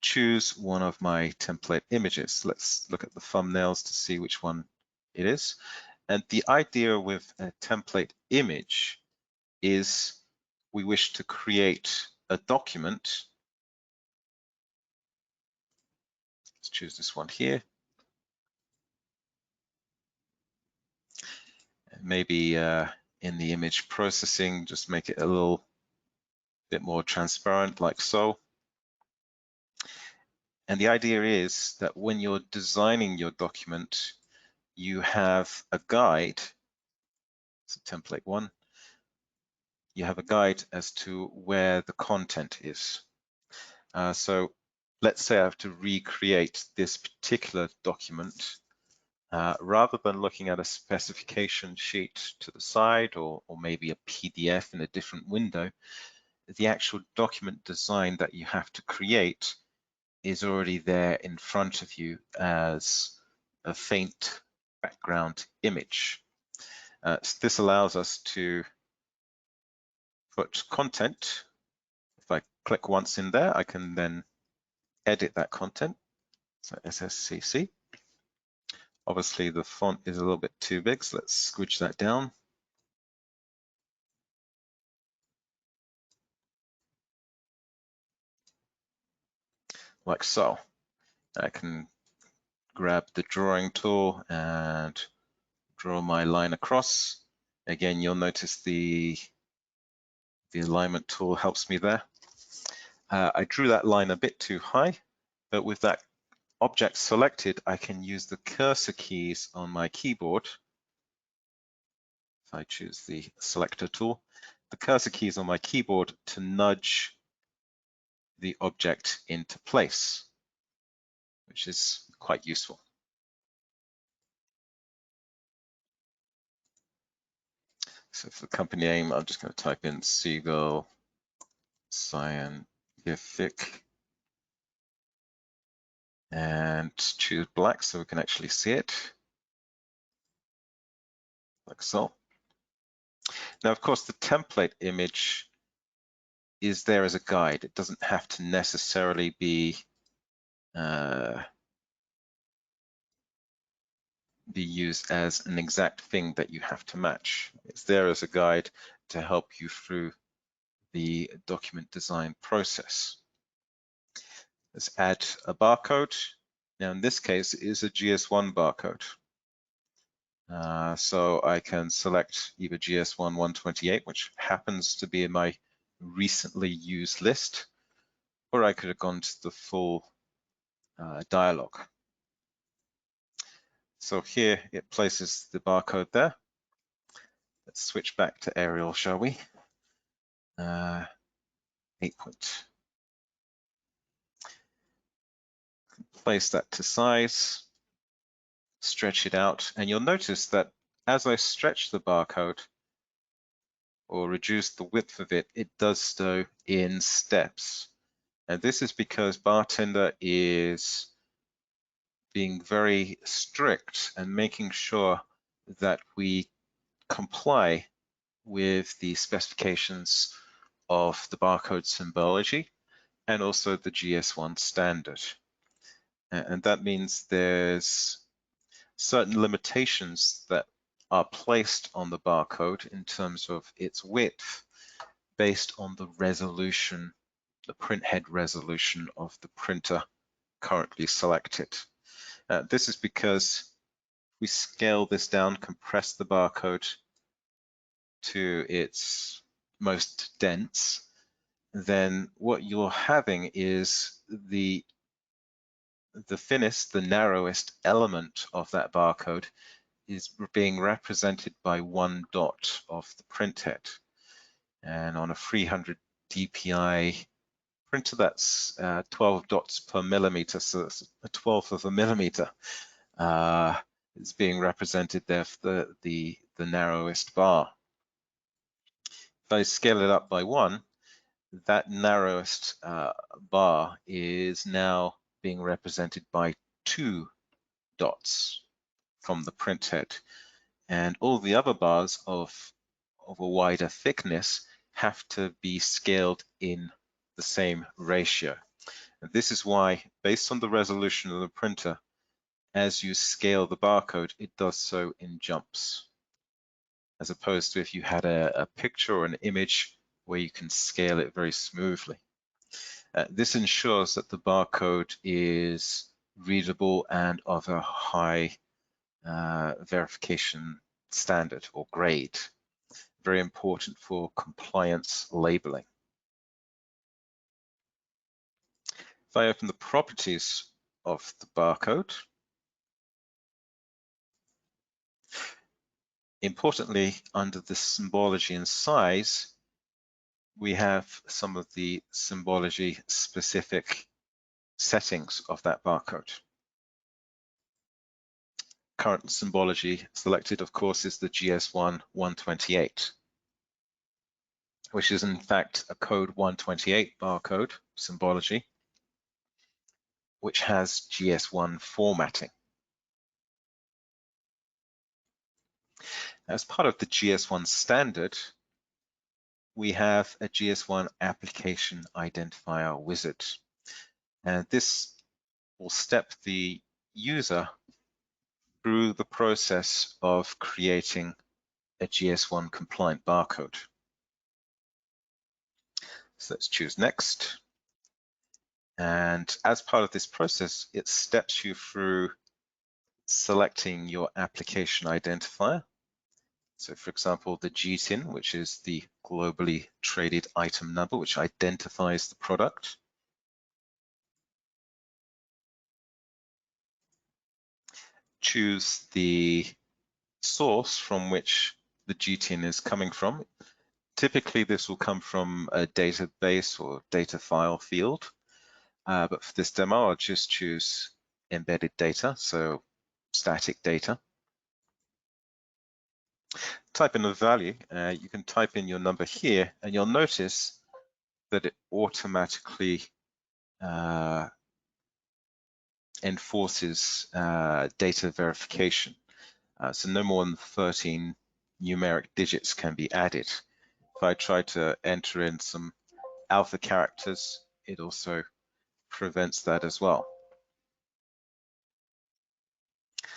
choose one of my template images. Let's look at the thumbnails to see which one it is. And the idea with a template image is we wish to create a document. Let's choose this one here. And maybe in the image processing, just make it a little bit more transparent, like so. And the idea is that when you're designing your document, you have a guide. So template 1, you have a guide as to where the content is. So let's say I have to recreate this particular document. Rather than looking at a specification sheet to the side or maybe a PDF in a different window, the actual document design that you have to create is already there in front of you as a faint background image. So this allows us to put content. If I click once in there, I can then edit that content. So SSCC. Obviously the font is a little bit too big, so let's squidge that down. Like so. I can grab the drawing tool and draw my line across. Again, you'll notice the alignment tool helps me there. I drew that line a bit too high, but with that object selected, I can use the cursor keys on my keyboard. If I choose the selector tool, the cursor keys on my keyboard to nudge the object into place, which is quite useful. So for the company name, I'm just going to type in Siegel Scientific and choose black so we can actually see it, like so. Now, of course, the template image is there as a guide. It doesn't have to necessarily be used as an exact thing that you have to match. It's there as a guide to help you through the document design process. Let's add a barcode. Now, in this case, it is a GS1 barcode. So I can select either GS1 128, which happens to be in my recently used list, or I could have gone to the full dialog. So here it places the barcode there. Let's switch back to Arial, shall we? 8 point. Place that to size, stretch it out, and you'll notice that as I stretch the barcode or reduce the width of it, it does so in steps. And this is because BarTender is being very strict and making sure that we comply with the specifications of the barcode symbology and also the GS1 standard. And that means there's certain limitations that are placed on the barcode in terms of its width based on the resolution, the printhead resolution of the printer currently selected. This is because we scale this down, compress the barcode to its most dense, then what you're having is the thinnest, the narrowest element of that barcode is being represented by one dot of the printhead. And on a 300 dpi printer, that's 12 dots per millimeter, so that's a 12th of a millimeter is being represented there for the narrowest bar. If I scale it up by one, that narrowest bar is now being represented by 2 dots from the printhead, and all the other bars of a wider thickness have to be scaled in the same ratio. And this is why, based on the resolution of the printer, as you scale the barcode, it does so in jumps, as opposed to if you had a picture or an image where you can scale it very smoothly. This ensures that the barcode is readable and of a high verification standard or grade. Very important for compliance labeling. If I open the properties of the barcode, importantly, under the symbology and size, we have some of the symbology specific settings of that barcode. Current symbology selected, of course, is the GS1 128, which is in fact a code 128 barcode symbology, which has GS1 formatting. As part of the GS1 standard, we have a GS1 application identifier wizard. And this will step the user through the process of creating a GS1 compliant barcode. So let's choose next. And as part of this process, it steps you through selecting your application identifier. So for example, the GTIN, which is the globally traded item number, which identifies the product. Choose the source from which the GTIN is coming from. Typically, this will come from a database or data file field. But for this demo, I'll just choose embedded data, so static data. Type in a value. You can type in your number here, and you'll notice that it automatically enforces data verification. So no more than 13 numeric digits can be added. If I try to enter in some alpha characters, it also prevents that as well.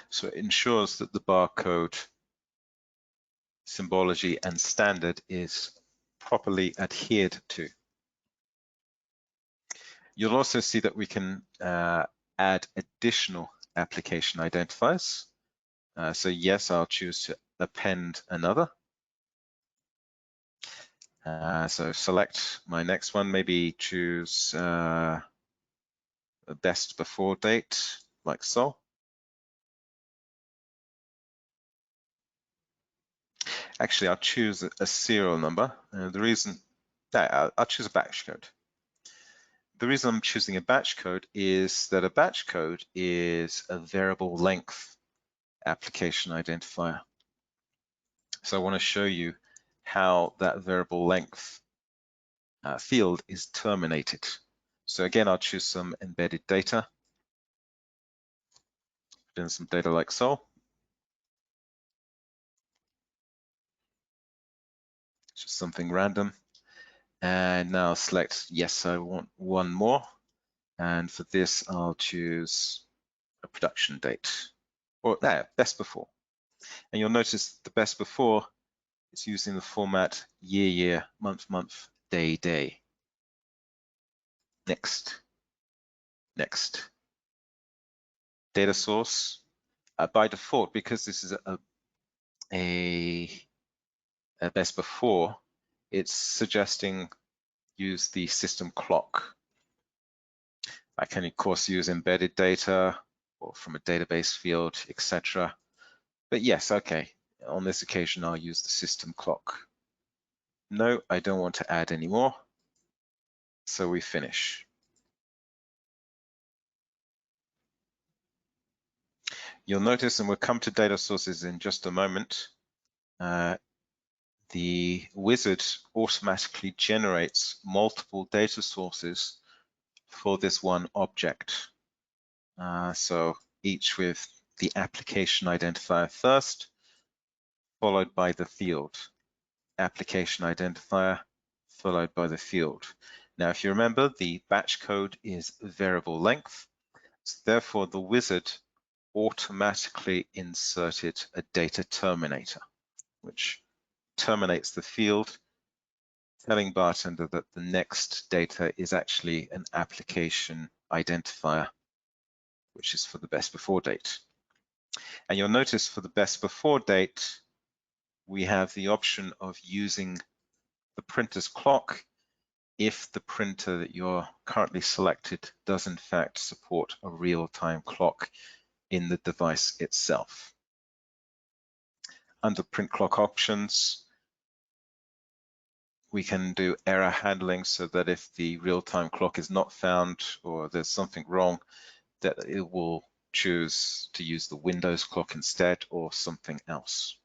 So it ensures that the barcode symbology and standard is properly adhered to. You'll also see that we can add additional application identifiers. So yes, I'll choose to append another. So select my next one, maybe choose a best before date, like so. Actually, I'll choose a serial number. The reason that I'll choose a batch code. The reason I'm choosing a batch code is that a batch code is a variable length application identifier. So I want to show you how that variable length field is terminated. So again, I'll choose some embedded data. Put in some data like so. Just something random. And now select, yes, I want one more. And for this, I'll choose a production date, or best before. And you'll notice the best before is using the format year, year, month, month, day, day. Next, next. Data source. By default, because this is a best before, it's suggesting use the system clock. I can, of course, use embedded data or from a database field, etc. But yes, okay, on this occasion, I'll use the system clock. No, I don't want to add any more. So we finish. You'll notice, and we'll come to data sources in just a moment, the wizard automatically generates multiple data sources for this one object. So each with the application identifier first, followed by the field. Application identifier, followed by the field. Now, if you remember, the batch code is variable length. So therefore, the wizard automatically inserted a data terminator, which terminates the field, telling BarTender that the next data is actually an application identifier, which is for the best before date. And you'll notice for the best before date, we have the option of using the printer's clock if the printer that you're currently selected does in fact support a real-time clock in the device itself. Under print clock options, we can do error handling so that if the real-time clock is not found or there's something wrong, that it will choose to use the Windows clock instead or something else.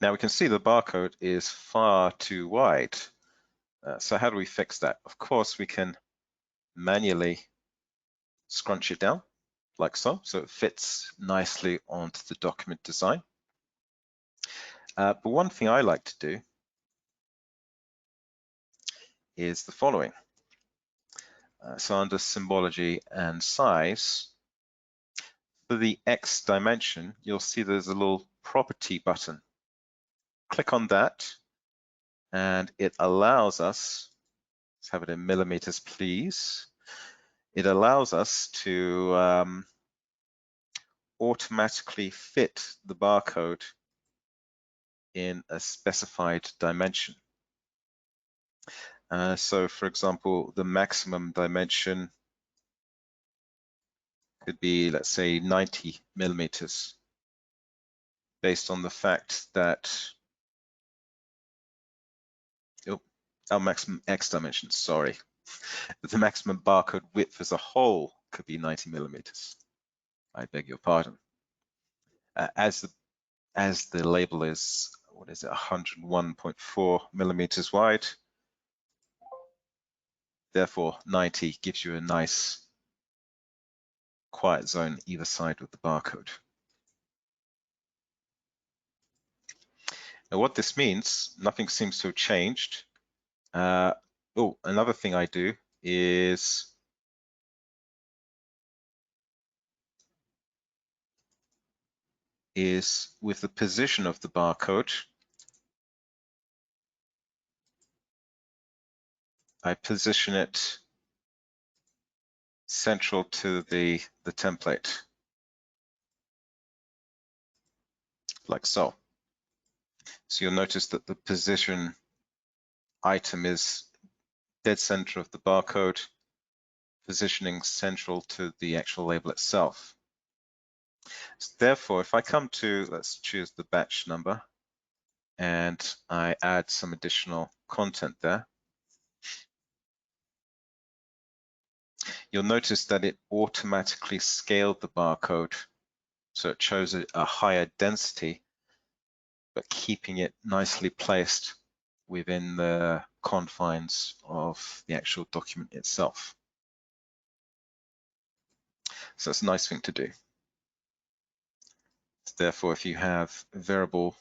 Now we can see the barcode is far too wide. So how do we fix that? Of course, we can manually scrunch it down like so it fits nicely onto the document design. But one thing I like to do is the following. So under symbology and size, for the X dimension, you'll see there's a little property button. Click on that, and it allows us, let's have it in millimeters, please. It allows us to automatically fit the barcode in a specified dimension. So for example, the maximum dimension could be, let's say, 90 millimeters, based on the fact that, our maximum X dimension, sorry, the maximum barcode width as a whole could be 90 millimeters. I beg your pardon. As the label is, what is it, 101.4 millimeters wide, therefore 90 gives you a nice quiet zone either side of the barcode. Now what this means, nothing seems to have changed. Another thing I do is with the position of the barcode, I position it central to the template, like so. So you'll notice that the position item is dead center of the barcode, positioning central to the actual label itself. So therefore, if I come to, let's choose the batch number, and I add some additional content there, you'll notice that it automatically scaled the barcode. So it chose a higher density, but keeping it nicely placed within the confines of the actual document itself. So it's a nice thing to do. Therefore, if you have variable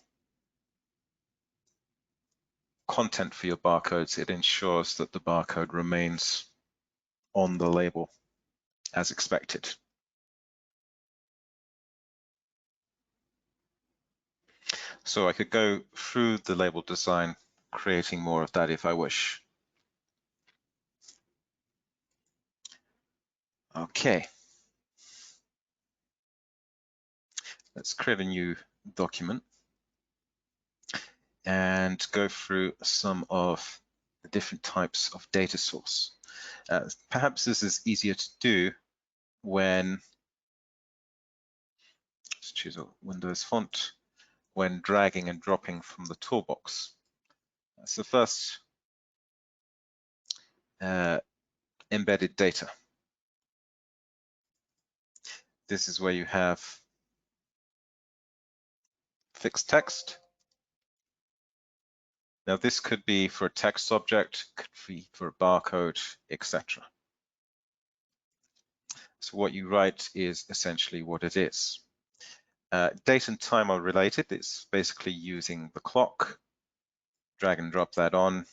content for your barcodes, it ensures that the barcode remains on the label as expected. So I could go through the label design, creating more of that if I wish. Okay. Let's create a new document and go through some of the different types of data source. Perhaps this is easier to do when, let's choose a Windows font, when dragging and dropping from the toolbox. So first, embedded data. This is where you have fixed text. Now this could be for a text object, could be for a barcode, etc. So what you write is essentially what it is. Date and time are related. It's basically using the clock. Drag and drop that on.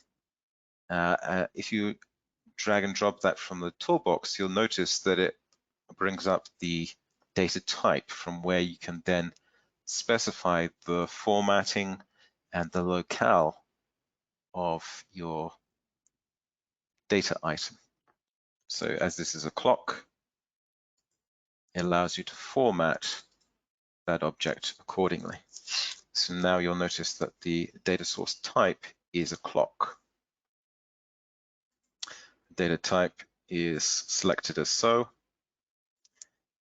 If you drag and drop that from the toolbox, you'll notice that it brings up the data type from where you can then specify the formatting and the locale of your data item. So as this is a clock, it allows you to format that object accordingly. So now you'll notice that the data source type is a clock. Data type is selected as so,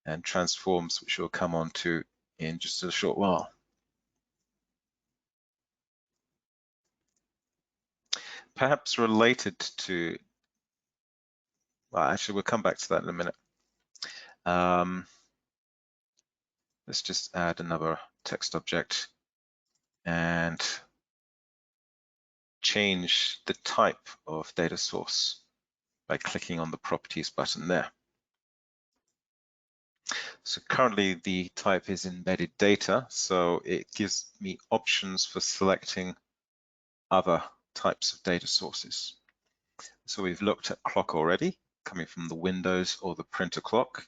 and transforms, which we'll come on to in just a short while. Perhaps related to, well, actually, we'll come back to that in a minute. Let's just add another text object and change the type of data source by clicking on the properties button there. So currently the type is embedded data, so it gives me options for selecting other types of data sources. So we've looked at clock already, coming from the Windows or the printer clock.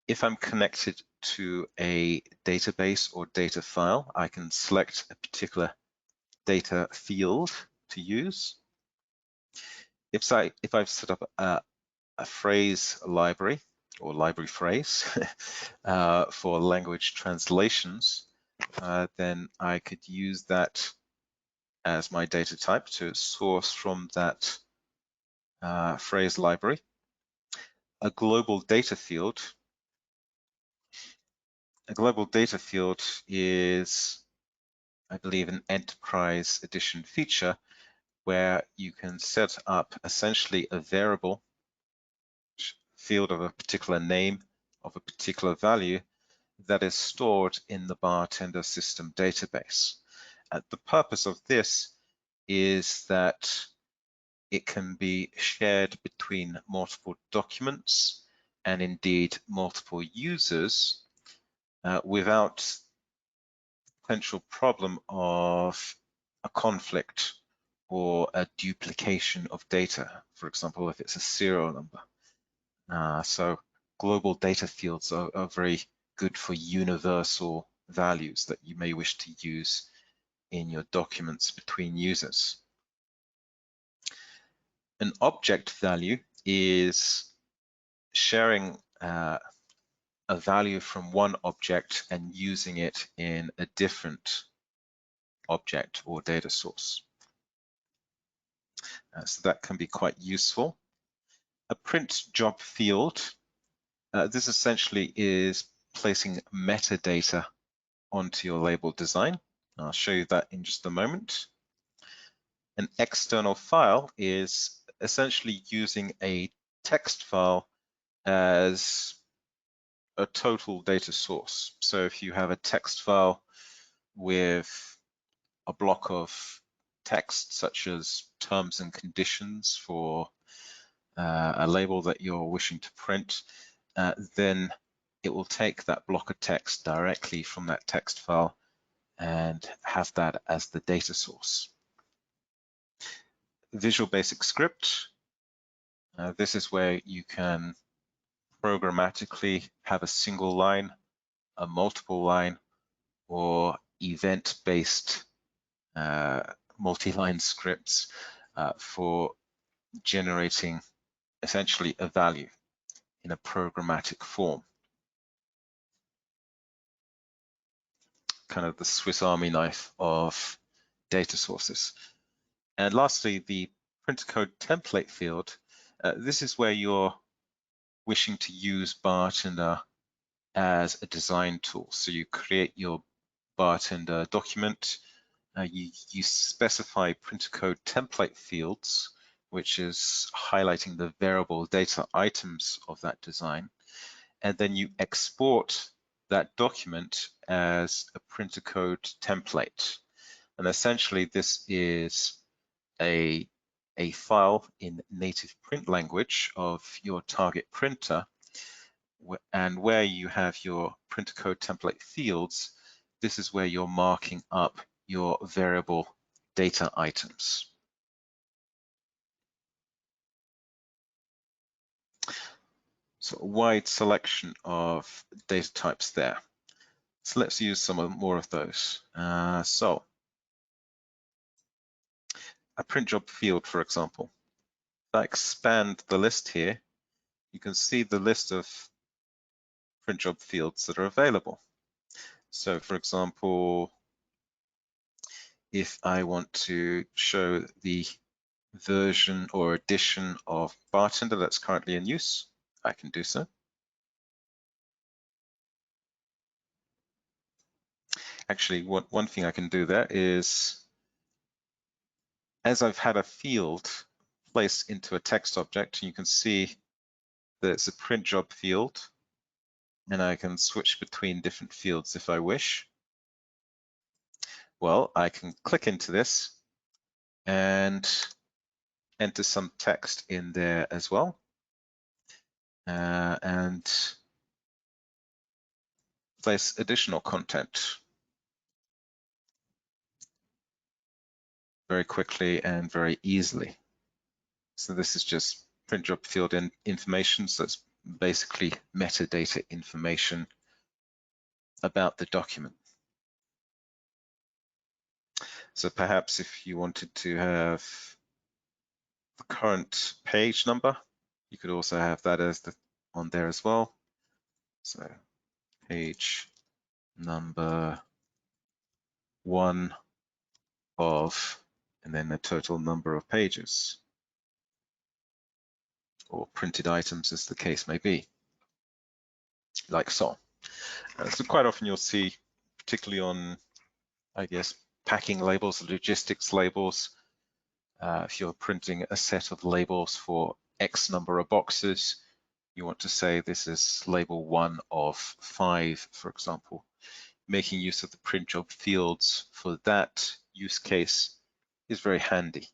If I'm connected to a database or data file, I can select a particular data field to use. If I've set up a phrase library or library phrase for language translations, then I could use that as my data type to source from that phrase library. A global data field is, I believe, an enterprise edition feature where you can set up essentially a variable field of a particular name of a particular value that is stored in the BarTender system database. The purpose of this is that it can be shared between multiple documents and indeed multiple users without potential problem of a conflict or a duplication of data. For example, if it's a serial number. So global data fields are very good for universal values that you may wish to use in your documents between users. An object value is sharing a value from one object and using it in a different object or data source. So that can be quite useful. A print job field, this essentially is placing metadata onto your label design. I'll show you that in just a moment. An external file is essentially using a text file as a total data source. So if you have a text file with a block of text, such as terms and conditions for a label that you're wishing to print, then it will take that block of text directly from that text file and have that as the data source. Visual Basic Script. This is where you can programmatically have a single line, a multiple line, or event-based multi-line scripts for generating essentially a value in a programmatic form. Kind of the Swiss Army knife of data sources. And lastly, the printer code template field. This is where you're wishing to use BarTender as a design tool. So you create your BarTender document, you specify printer code template fields, which is highlighting the variable data items of that design, and then you export that document as a printer code template. And essentially this is a file in native print language of your target printer, and where you have your printer code template fields, this is where you're marking up your variable data items. So a wide selection of data types there. So let's use some more of those. So a print job field, for example. If I expand the list here, you can see the list of print job fields that are available. So for example, if I want to show the version or edition of BarTender that's currently in use, I can do so. Actually, one thing I can do there is, as I've had a field placed into a text object, you can see that it's a print job field, and I can switch between different fields if I wish. Well, I can click into this and enter some text in there as well, and place additional content very quickly and very easily. So this is just print job field information, so it's basically metadata information about the document. So perhaps if you wanted to have the current page number, you could also have that as on there as well. So page number 1 of, and then the total number of pages, or printed items as the case may be, like so. So quite often you'll see, particularly on, I guess, packing labels, logistics labels, if you're printing a set of labels for X number of boxes, you want to say this is label 1 of 5, for example. Making use of the print job fields for that use case is very handy.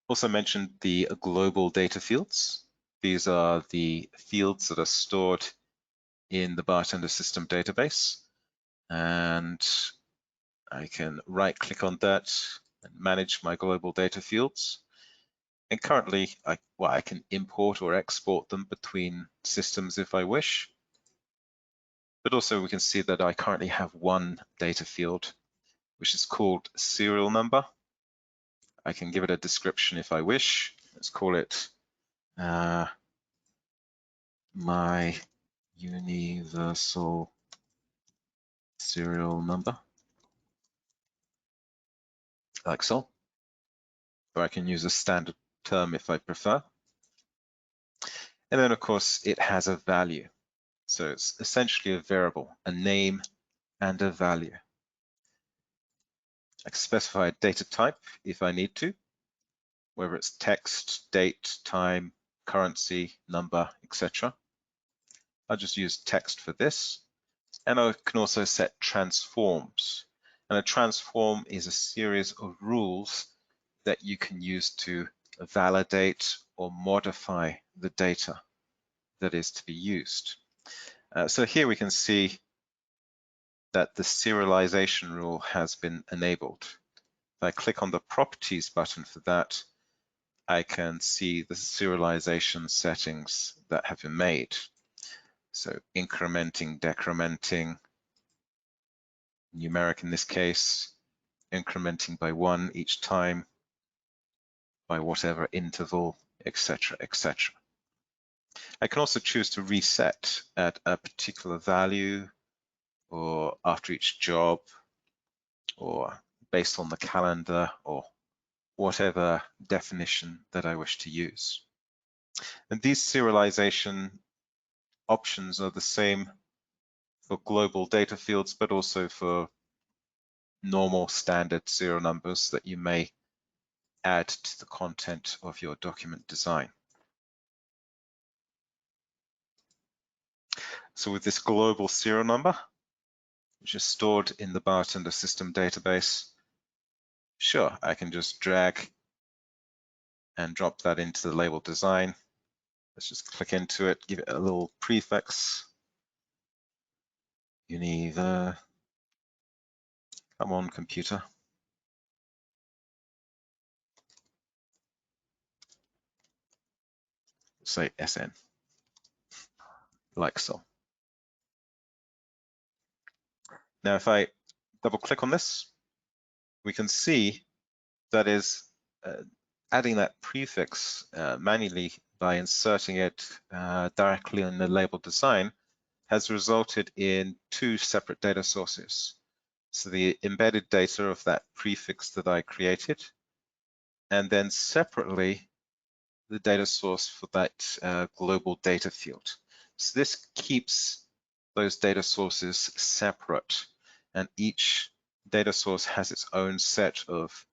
Also mentioned the global data fields. These are the fields that are stored in the BarTender system database, and I can right click on that and manage my global data fields. And currently, I can import or export them between systems if I wish. But also we can see that I currently have one data field, which is called serial number. I can give it a description if I wish. Let's call it my universal serial number, like so. Or I can use a standard term if I prefer. And then of course it has a value. So it's essentially a variable, a name and a value. I can specify a data type if I need to, whether it's text, date, time, currency, number, etc. I'll just use text for this. And I can also set transforms. And a transform is a series of rules that you can use to validate or modify the data that is to be used. So here we can see that the serialization rule has been enabled. If I click on the Properties button for that, I can see the serialization settings that have been made. So incrementing, decrementing, numeric in this case, incrementing by 1 each time, by whatever interval, etc., etc. I can also choose to reset at a particular value, or after each job, or based on the calendar, or whatever definition that I wish to use. And these serialization options are the same for global data fields, but also for normal standard serial numbers that you may add to the content of your document design. So with this global serial number, which is stored in the BarTender system database, sure, I can just drag and drop that into the label design. Let's just click into it, give it a little prefix. Univer, come on, computer. Say SN, like so. Now, if I double click on this, we can see that is adding that prefix manually by inserting it directly in the label design has resulted in 2 separate data sources. So the embedded data of that prefix that I created, and then separately the data source for that global data field. So this keeps those data sources separate, and each data source has its own set of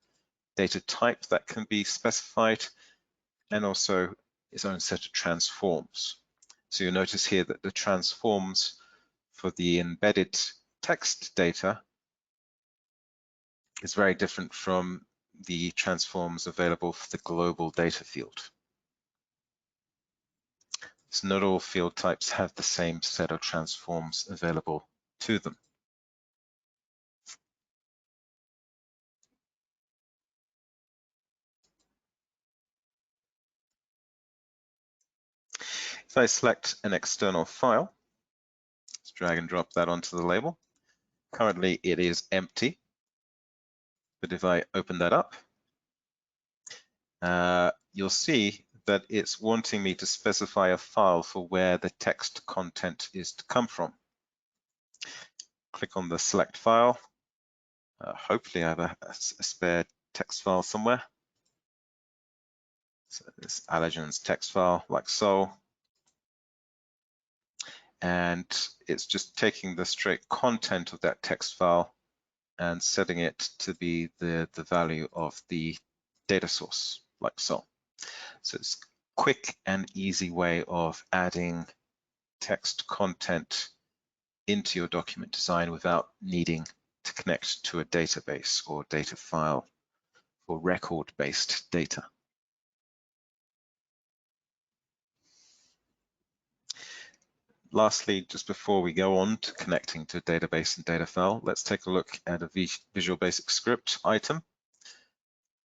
data type that can be specified, and also its own set of transforms. So you'll notice here that the transforms for the embedded text data is very different from the transforms available for the global data field. So not all field types have the same set of transforms available to them. If I select an external file, let's drag and drop that onto the label. Currently it is empty, but if I open that up, you'll see that it's wanting me to specify a file for where the text content is to come from. Click on the select file. Hopefully I have a spare text file somewhere. So this allergens text file, like so. And it's just taking the straight content of that text file and setting it to be the value of the data source, like so. So it's a quick and easy way of adding text content into your document design without needing to connect to a database or data file for record-based data. Lastly, just before we go on to connecting to database and data file, let's take a look at a Visual Basic Script item.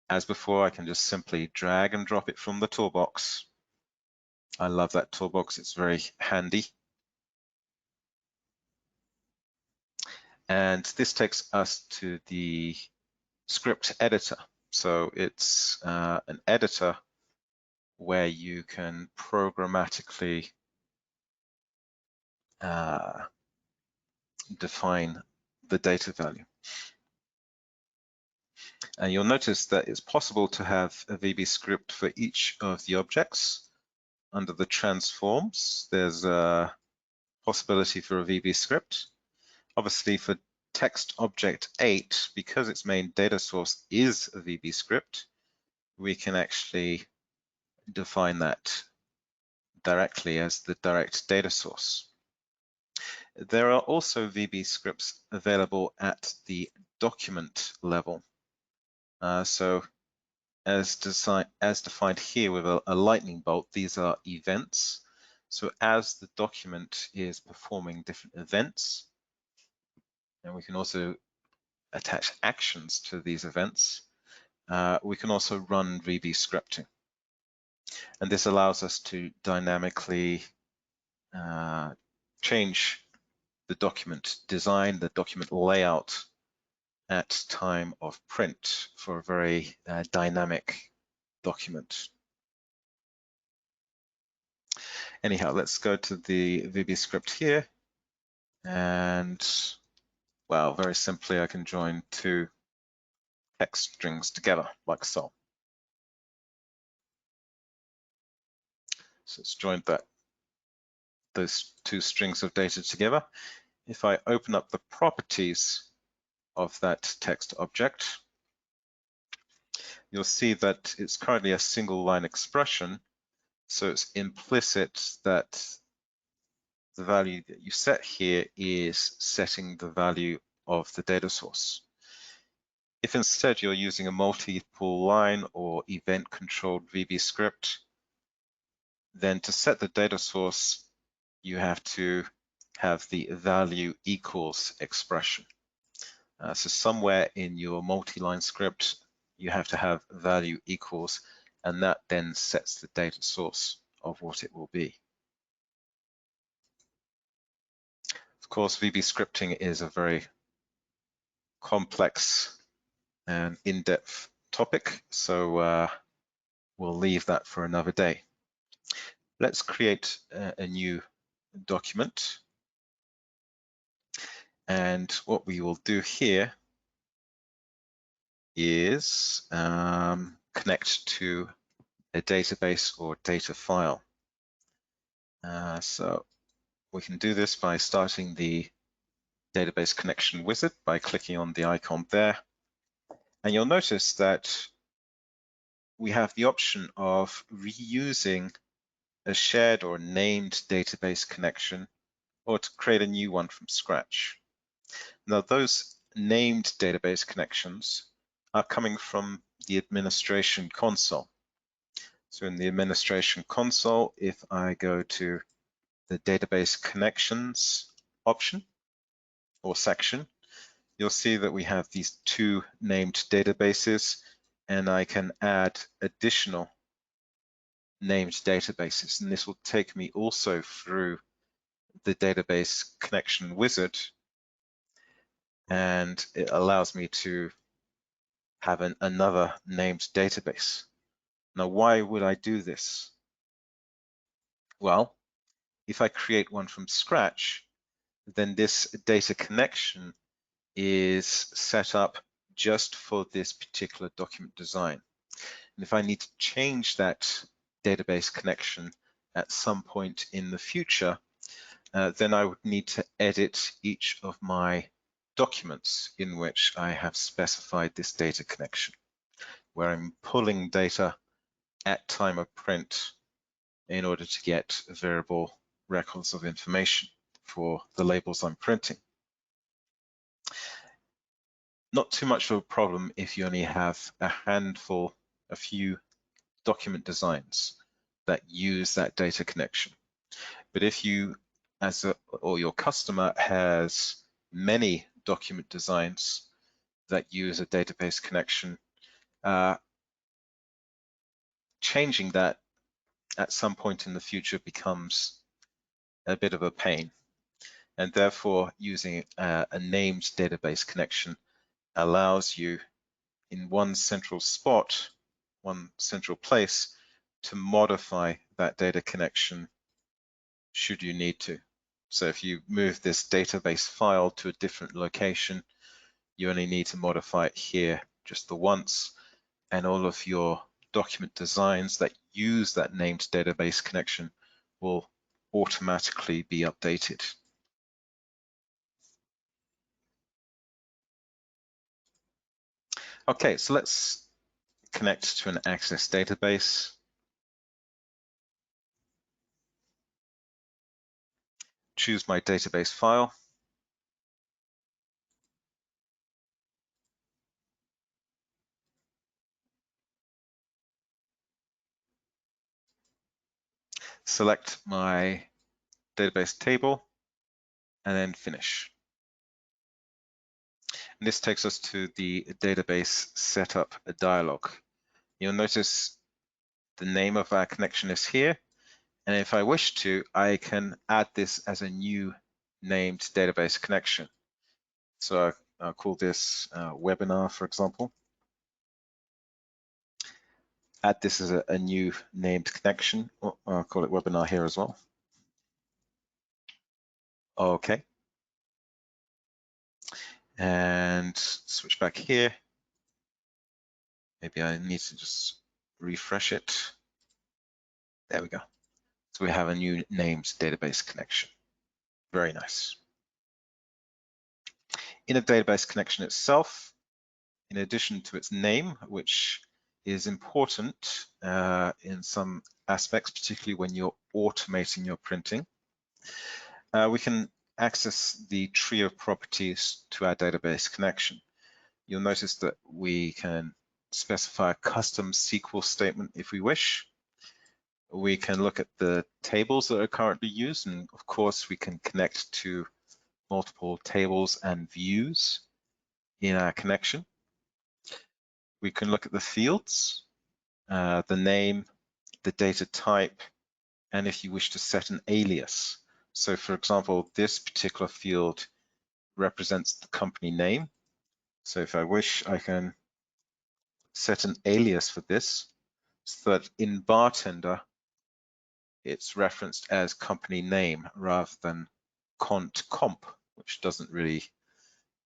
As before, I can just simply drag and drop it from the toolbox. I love that toolbox, it's very handy. And this takes us to the script editor. So it's an editor where you can programmatically define the data value. And you'll notice that it's possible to have a VB script for each of the objects. Under the transforms, there's a possibility for a VB script. Obviously for text object 8, because its main data source is a VB script, we can actually define that directly as the direct data source. There are also VB scripts available at the document level. So as defined here with a lightning bolt, these are events. So as the document is performing different events, and we can also attach actions to these events, we can also run VB scripting. And this allows us to dynamically change the document design, the document layout at time of print for a very dynamic document. Anyhow, let's go to the VB script here. And, well, very simply, I can join two text strings together, like so. So let's join those two strings of data together. If I open up the properties of that text object, you'll see that it's currently a single line expression. So it's implicit that the value that you set here is setting the value of the data source. If instead you're using a multiple line or event controlled VB script, then to set the data source, you have to have the value equals expression. So somewhere in your multi-line script, you have to have value equals, and that then sets the data source of what it will be. Of course, VB scripting is a very complex and in-depth topic, so we'll leave that for another day. Let's create a new document. And what we will do here is connect to a database or data file. So we can do this by starting the database connection wizard by clicking on the icon there. And you'll notice that we have the option of reusing a shared or named database connection or to create a new one from scratch. Now, those named database connections are coming from the administration console. So in the administration console, if I go to the database connections option or section, you'll see that we have these two named databases, and I can add additional named databases. And this will take me also through the database connection wizard, and it allows me to have another named database. Now, why would I do this? Well, if I create one from scratch, then this data connection is set up just for this particular document design. And if I need to change that database connection at some point in the future, then I would need to edit each of my documents in which I have specified this data connection, where I'm pulling data at time of print in order to get variable records of information for the labels I'm printing. Not too much of a problem if you only have a few document designs that use that data connection. But if you, or your customer has many document designs that use a database connection, changing that at some point in the future becomes a bit of a pain. And therefore, using a named database connection allows you in one central spot, one central place, to modify that data connection should you need to. So if you move this database file to a different location, you only need to modify it here just the once, and all of your document designs that use that named database connection will automatically be updated. Okay, so let's connect to an Access database. Choose my database file. Select my database table and then finish. And this takes us to the database setup dialog. You'll notice the name of our connection is here. And if I wish to, I can add this as a new named database connection. So I'll call this webinar, for example. Add this as a new named connection. I'll call it webinar here as well. Okay. And switch back here. Maybe I need to just refresh it. There we go. So we have a new named database connection. Very nice. In a database connection itself, in addition to its name, which is important in some aspects, particularly when you're automating your printing, we can access the tree of properties to our database connection. You'll notice that we can specify a custom SQL statement if we wish. We can look at the tables that are currently used, and of course we can connect to multiple tables and views in our connection. We can look at the fields, the name, the data type, and if you wish to set an alias. So for example, this particular field represents the company name. So if I wish, I can set an alias for this so that in BarTender, it's referenced as company name rather than comp, which doesn't really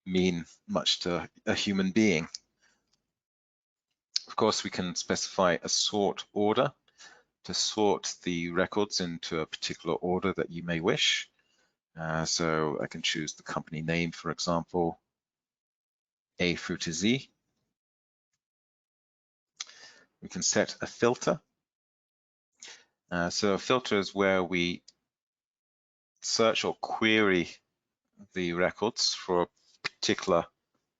mean much to a human being. Of course, we can specify a sort order to sort the records into a particular order that you may wish. So I can choose the company name, for example, A through to Z. We can set a filter. So a filter is where we search or query the records for a particular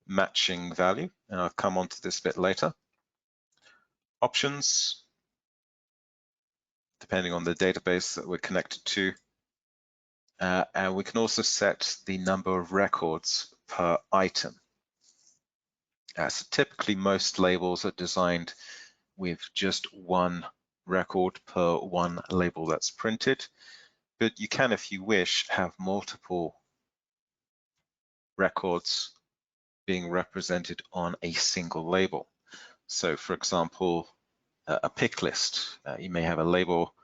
matching value, and I'll come on to this bit later. Options, depending on the database that we're connected to. And we can also set the number of records per item. So typically most labels are designed with just one record per one label that's printed, but you can, if you wish, have multiple records being represented on a single label. So for example, a pick list. You may have a label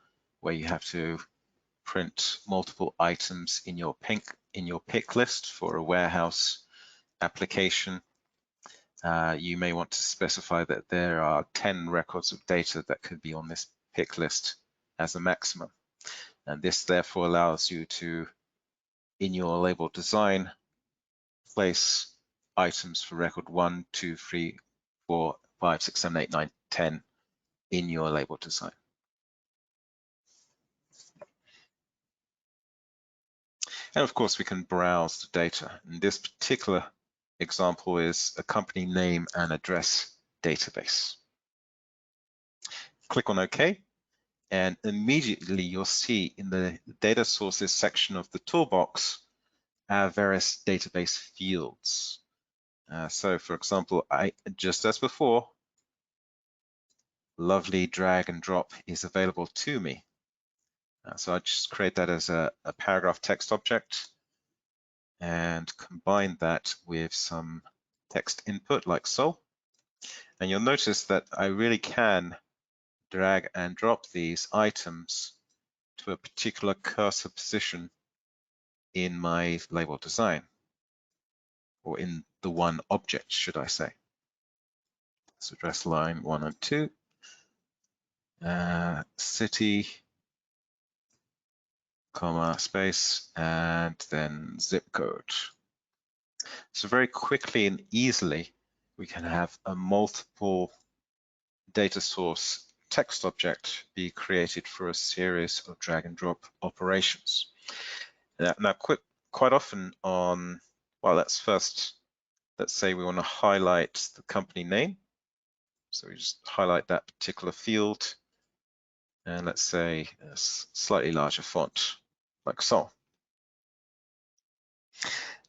where you have to print multiple items in your pick list for a warehouse application. You may want to specify that there are 10 records of data that could be on this pick list as a maximum. And this therefore allows you to, in your label design, place items for record 1, 2, 3, 4, 5, 6, 7, 8, 9, 10 in your label design. And of course, we can browse the data. In this particular example is a company name and address database. Click on OK, and immediately you'll see in the data sources section of the toolbox our various database fields. So for example, just as before, lovely drag and drop is available to me. So I just create that as a paragraph text object and combine that with some text input like so. And you'll notice that I really can drag and drop these items to a particular cursor position in my label design, or in the one object, should I say. So address line 1 and 2, city, comma, space, and then zip code. So very quickly and easily, we can have a multiple data source text object be created for a series of drag and drop operations. Now quite often on, well, let's say we want to highlight the company name. So we just highlight that particular field, and let's say a slightly larger font, like so.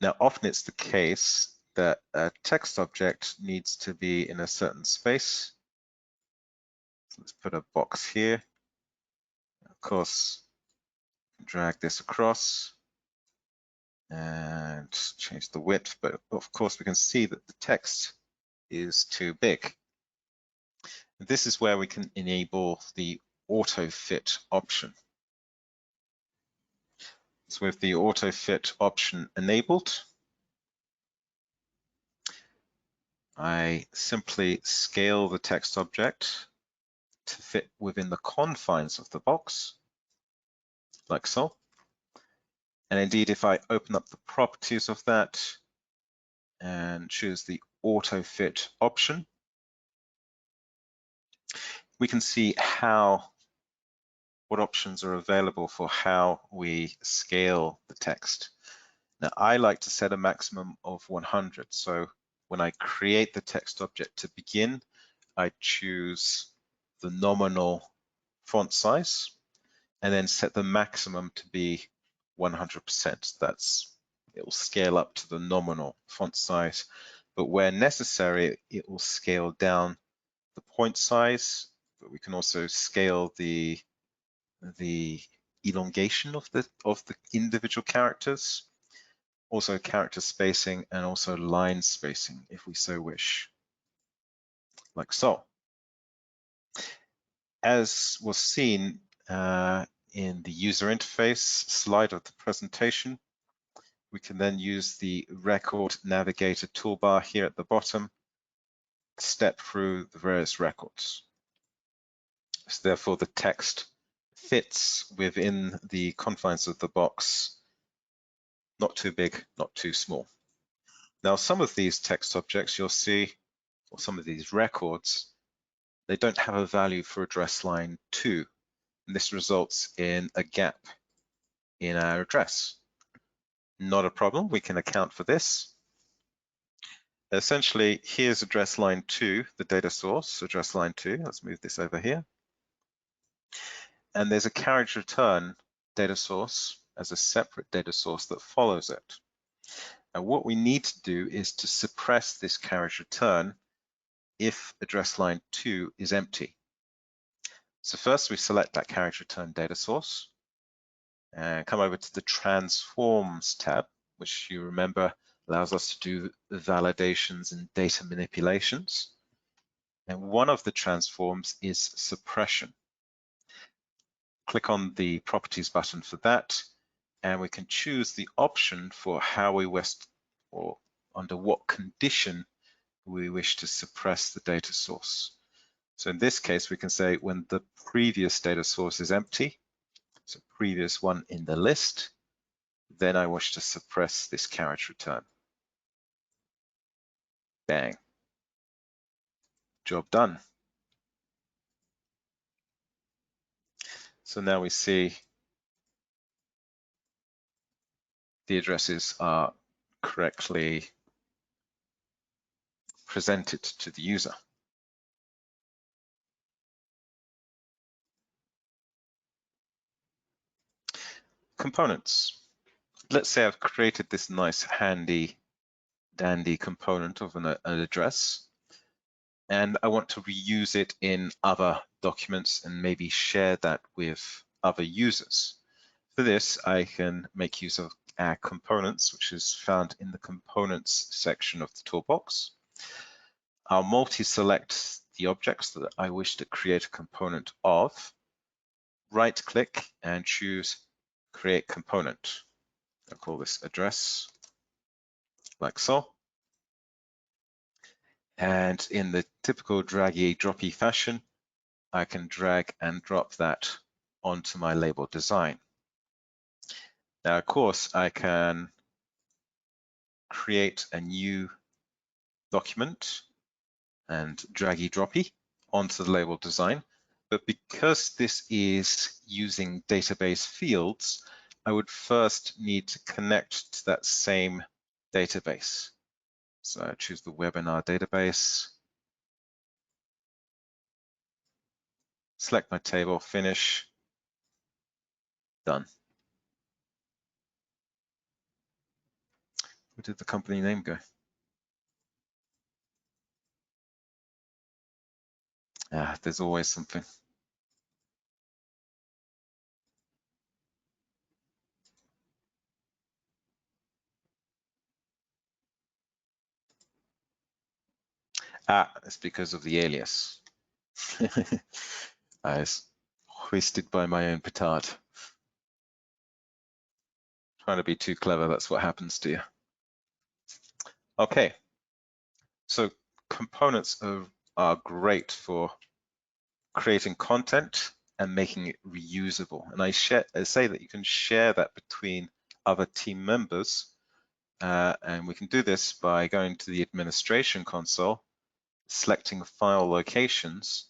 Now, often it's the case that a text object needs to be in a certain space. So let's put a box here. Of course, drag this across and change the width, but of course we can see that the text is too big. This is where we can enable the auto fit option. So with the auto fit option enabled, I simply scale the text object to fit within the confines of the box, like so. And indeed, if I open up the properties of that and choose the auto fit option, we can see what options are available for how we scale the text. Now, I like to set a maximum of 100. So when I create the text object to begin, I choose the nominal font size and then set the maximum to be 100%. It will scale up to the nominal font size, but where necessary, it will scale down the point size, but we can also scale the elongation of the individual characters, also character spacing, and also line spacing if we so wish, like so. As was seen in the user interface slide of the presentation, we can then use the record navigator toolbar here at the bottom to step through the various records. So therefore the text fits within the confines of the box, not too big, not too small. Now, some of these text objects you'll see, or some of these records, they don't have a value for address line 2, and this results in a gap in our address. Not a problem, we can account for this. Essentially, here's address line 2, the data source, address line 2. Let's move this over here. And there's a carriage return data source as a separate data source that follows it. And what we need to do is to suppress this carriage return if address line 2 is empty. So first we select that carriage return data source and come over to the Transforms tab, which you remember allows us to do validations and data manipulations. And one of the transforms is suppression. Click on the Properties button for that, and we can choose the option for how we wish, or under what condition we wish to suppress the data source. So in this case, we can say when the previous data source is empty, so previous one in the list, then I wish to suppress this carriage return. Bang. Job done. So now we see the addresses are correctly presented to the user. Components. Let's say I've created this nice handy dandy component of an address, and I want to reuse it in other documents and maybe share that with other users. For this, I can make use of our components, which is found in the components section of the toolbox. I'll multi-select the objects that I wish to create a component of, right-click and choose Create Component. I'll call this address, like so. And in the typical draggy droppy fashion, I can drag and drop that onto my label design. Now, of course, I can create a new document and draggy droppy onto the label design. But because this is using database fields, I would first need to connect to that same database. So I choose the webinar database, select my table, finish, done. Where did the company name go? Yeah, there's always something. It's because of the alias. I was hoisted by my own petard. Trying to be too clever, that's what happens to you. Okay, so components are great for creating content and making it reusable. And I say that you can share that between other team members. And we can do this by going to the administration console, selecting file locations,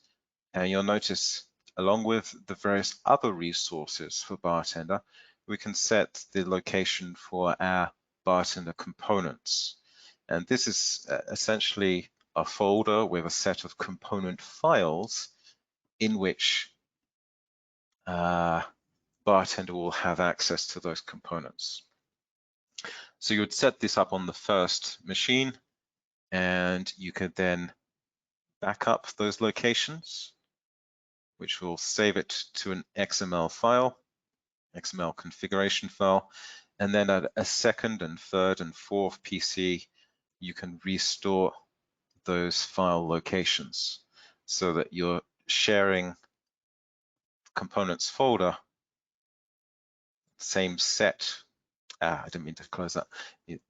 and you'll notice along with the various other resources for BarTender, we can set the location for our BarTender components. And this is essentially a folder with a set of component files in which BarTender will have access to those components. So you would set this up on the first machine, and you could then back up those locations, which will save it to an XML file, XML configuration file, and then at a second and third and fourth PC, you can restore those file locations so that you're sharing components folder, same set. I didn't mean to close that.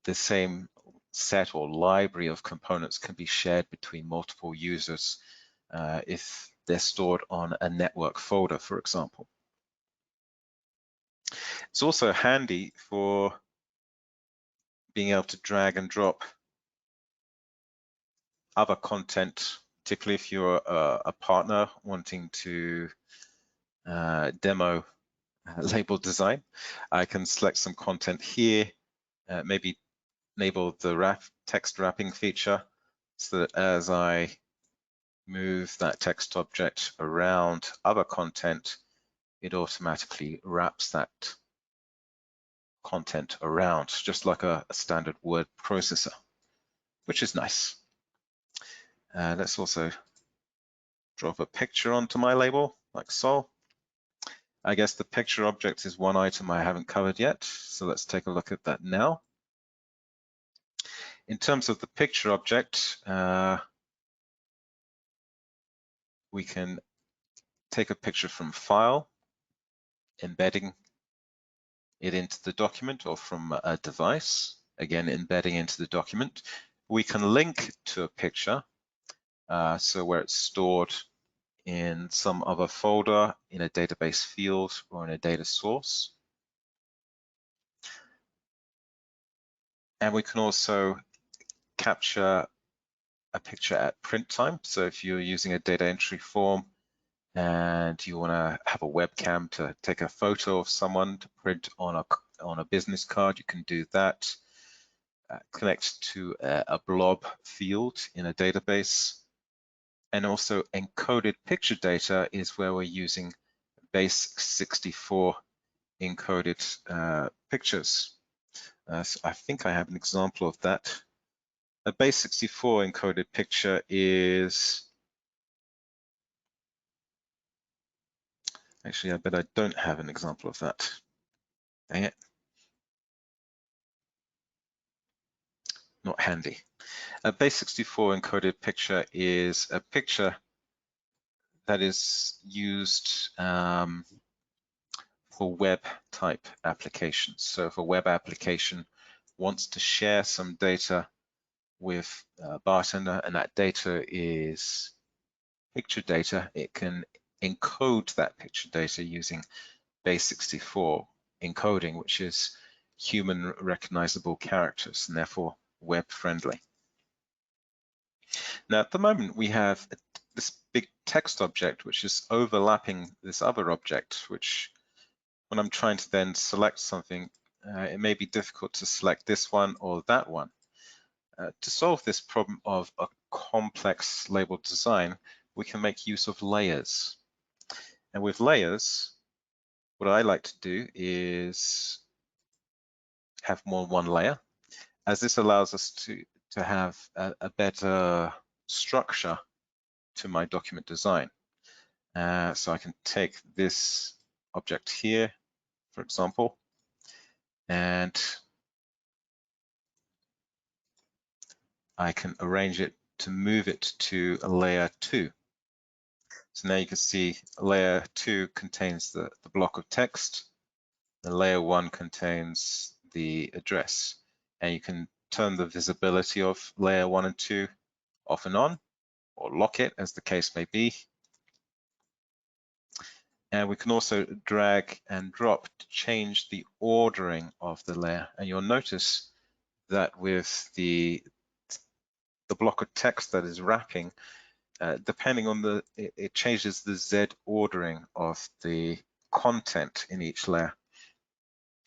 The same set or library of components can be shared between multiple users if they're stored on a network folder, for example. It's also handy for being able to drag and drop other content, particularly if you're a partner wanting to demo label design. I can select some content here, maybe enable the text wrapping feature so that as I move that text object around other content, it automatically wraps that content around, just like a standard word processor, which is nice. Let's also drop a picture onto my label, like so. I guess the picture object is one item I haven't covered yet, so let's take a look at that now. In terms of the picture object, we can take a picture from file, embedding it into the document, or from a device, again embedding into the document. We can link to a picture, so where it's stored in some other folder, in a database field, or in a data source. And we can also capture a picture at print time. So if you're using a data entry form and you want to have a webcam to take a photo of someone to print on a business card, you can do that. Connect to a blob field in a database. And also encoded picture data is where we're using base64 encoded pictures. So I think I have an example of that. A base64 encoded picture is, actually I bet I don't have an example of that. Dang it. Not handy. A base64 encoded picture is a picture that is used for web type applications. So if a web application wants to share some data with BarTender and that data is picture data, it can encode that picture data using base64 encoding, which is human recognizable characters and therefore web friendly. Now at the moment we have this big text object which is overlapping this other object, which when I'm trying to then select something, it may be difficult to select this one or that one. To solve this problem of a complex label design, we can make use of layers. And with layers, what I like to do is have more than one layer, as this allows us to have a better structure to my document design. So I can take this object here, for example, and I can arrange it to move it to a layer 2. So now you can see layer 2 contains the block of text, and layer 1 contains the address. And you can turn the visibility of layer 1 and 2 off and on, or lock it as the case may be. And we can also drag and drop to change the ordering of the layer. And you'll notice that with the block of text that is wrapping, depending on it changes the Z ordering of the content in each layer.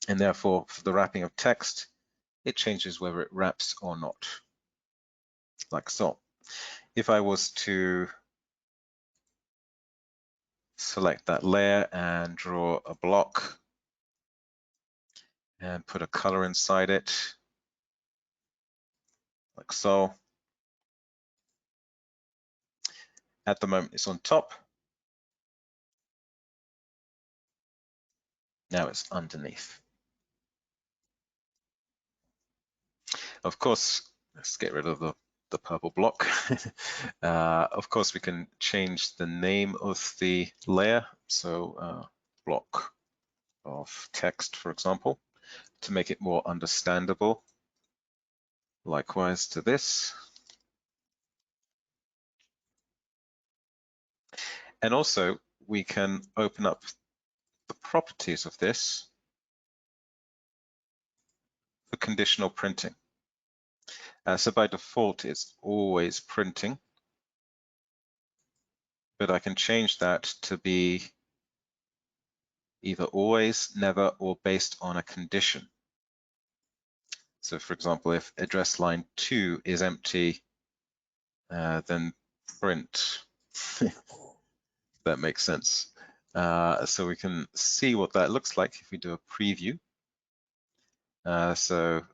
And therefore, for the wrapping of text, it changes whether it wraps or not, like so. If I was to select that layer and draw a block and put a color inside it, like so. At the moment, it's on top. Now it's underneath. Of course, let's get rid of the purple block. Of course, we can change the name of the layer. So block of text, for example, to make it more understandable. Likewise to this. And also, we can open up the properties of this for conditional printing. So by default, it's always printing, but I can change that to be either always, never, or based on a condition. So for example, if address line 2 is empty, then print. That makes sense. So we can see what that looks like if we do a preview. So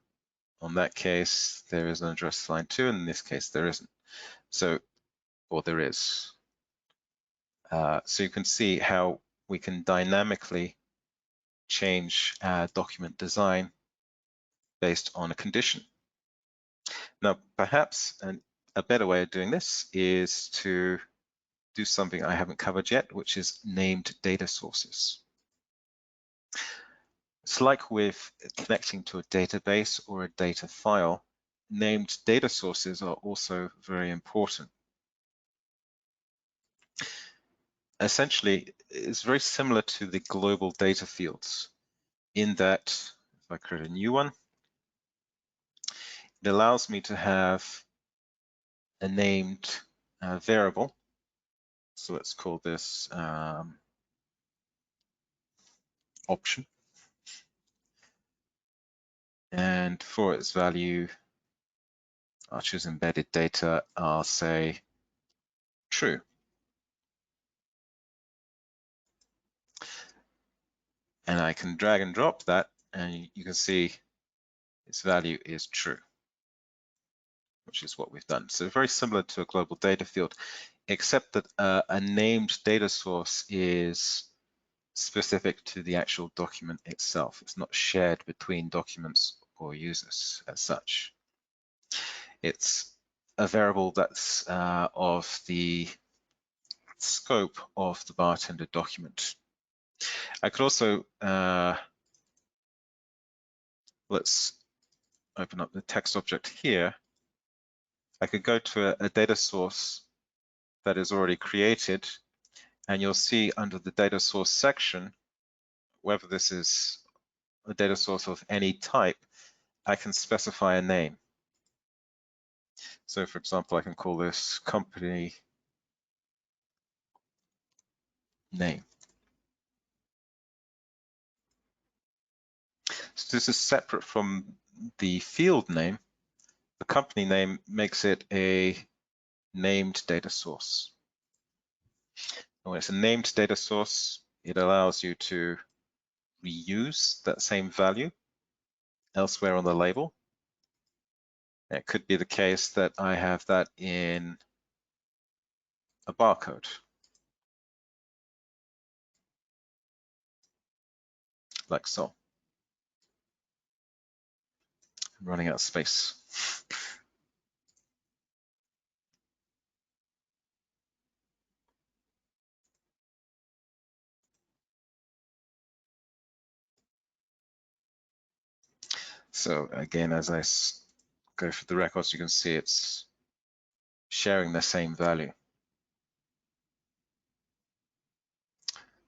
on that case, there is an address line 2, and in this case, there isn't. So, or there is. So you can see how we can dynamically change document design based on a condition. Now, perhaps a better way of doing this is to do something I haven't covered yet, which is named data sources. It's like with connecting to a database or a data file, named data sources are also very important. Essentially, it's very similar to the global data fields in that if I create a new one, it allows me to have a named variable. So let's call this option. And for its value, I'll choose embedded data. I'll say true. And I can drag and drop that, and you can see its value is true, which is what we've done. So very similar to a global data field, except that a named data source is specific to the actual document itself. It's not shared between documents or users as such. It's a variable that's of the scope of the BarTender document. I could also, let's open up the text object here. I could go to a data source that is already created, and you'll see under the data source section, whether this is a data source of any type, I can specify a name. So for example, I can call this company name. So this is separate from the field name. The company name makes it a named data source. And when it's a named data source, it allows you to reuse that same value elsewhere on the label. It could be the case that I have that in a barcode, like so. I'm running out of space. So again, as I go through the records, you can see it's sharing the same value.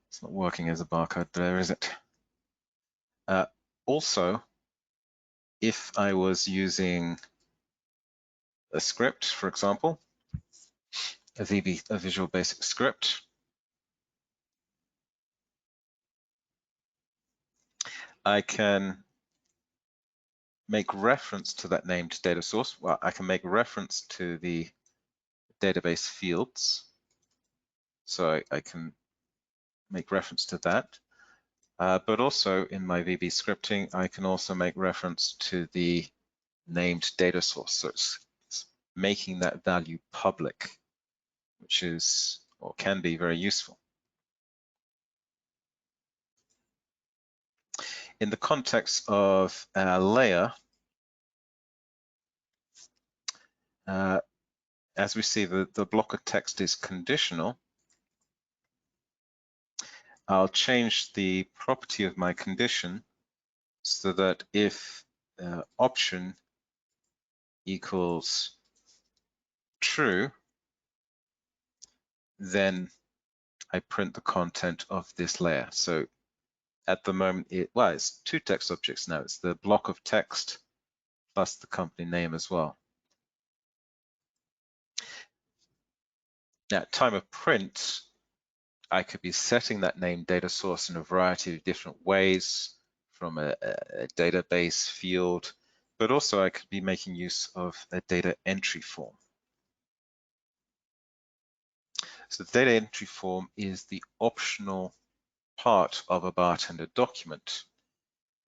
It's not working as a barcode there, is it? Also, if I was using a script, for example, a Visual Basic script, I can make reference to that named data source. Well, I can make reference to the database fields. So I can make reference to that. But also in my VB scripting, I can also make reference to the named data source. So it's making that value public, which is or can be very useful. In the context of a layer, as we see, the block of text is conditional. I'll change the property of my condition so that if option equals true, then I print the content of this layer. So at the moment, it's two text objects now. It's the block of text plus the company name as well. Now, at time of print, I could be setting that named data source in a variety of different ways, from a database field, but also I could be making use of a data entry form. So the data entry form is the optional part of a BarTender document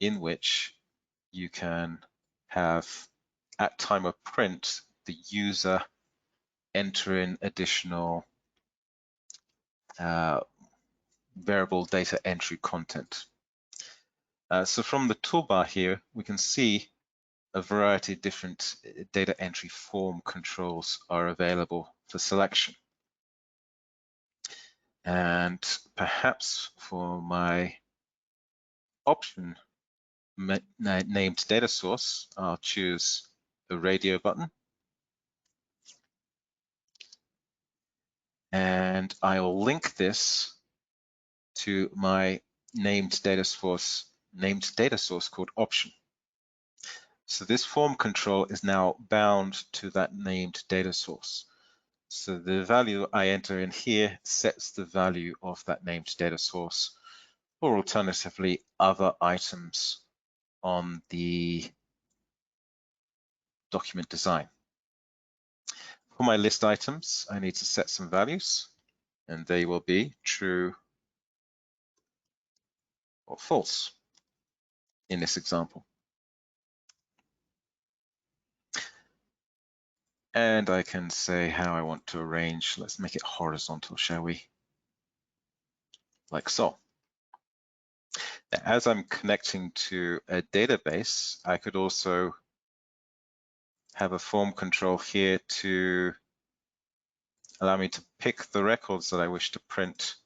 in which you can have, at time of print, the user enter in additional variable data entry content. So from the toolbar here, we can see a variety of different data entry form controls are available for selection. And perhaps for my option named data source, I'll choose the radio button. And I'll link this to my named data source called option. So this form control is now bound to that named data source. So the value I enter in here sets the value of that named data source, or alternatively, other items on the document design. For my list items, I need to set some values, and they will be true or false in this example. And I can say how I want to arrange. Let's make it horizontal, shall we? Like so. Now, as I'm connecting to a database, I could also have a form control here to allow me to pick the records that I wish to print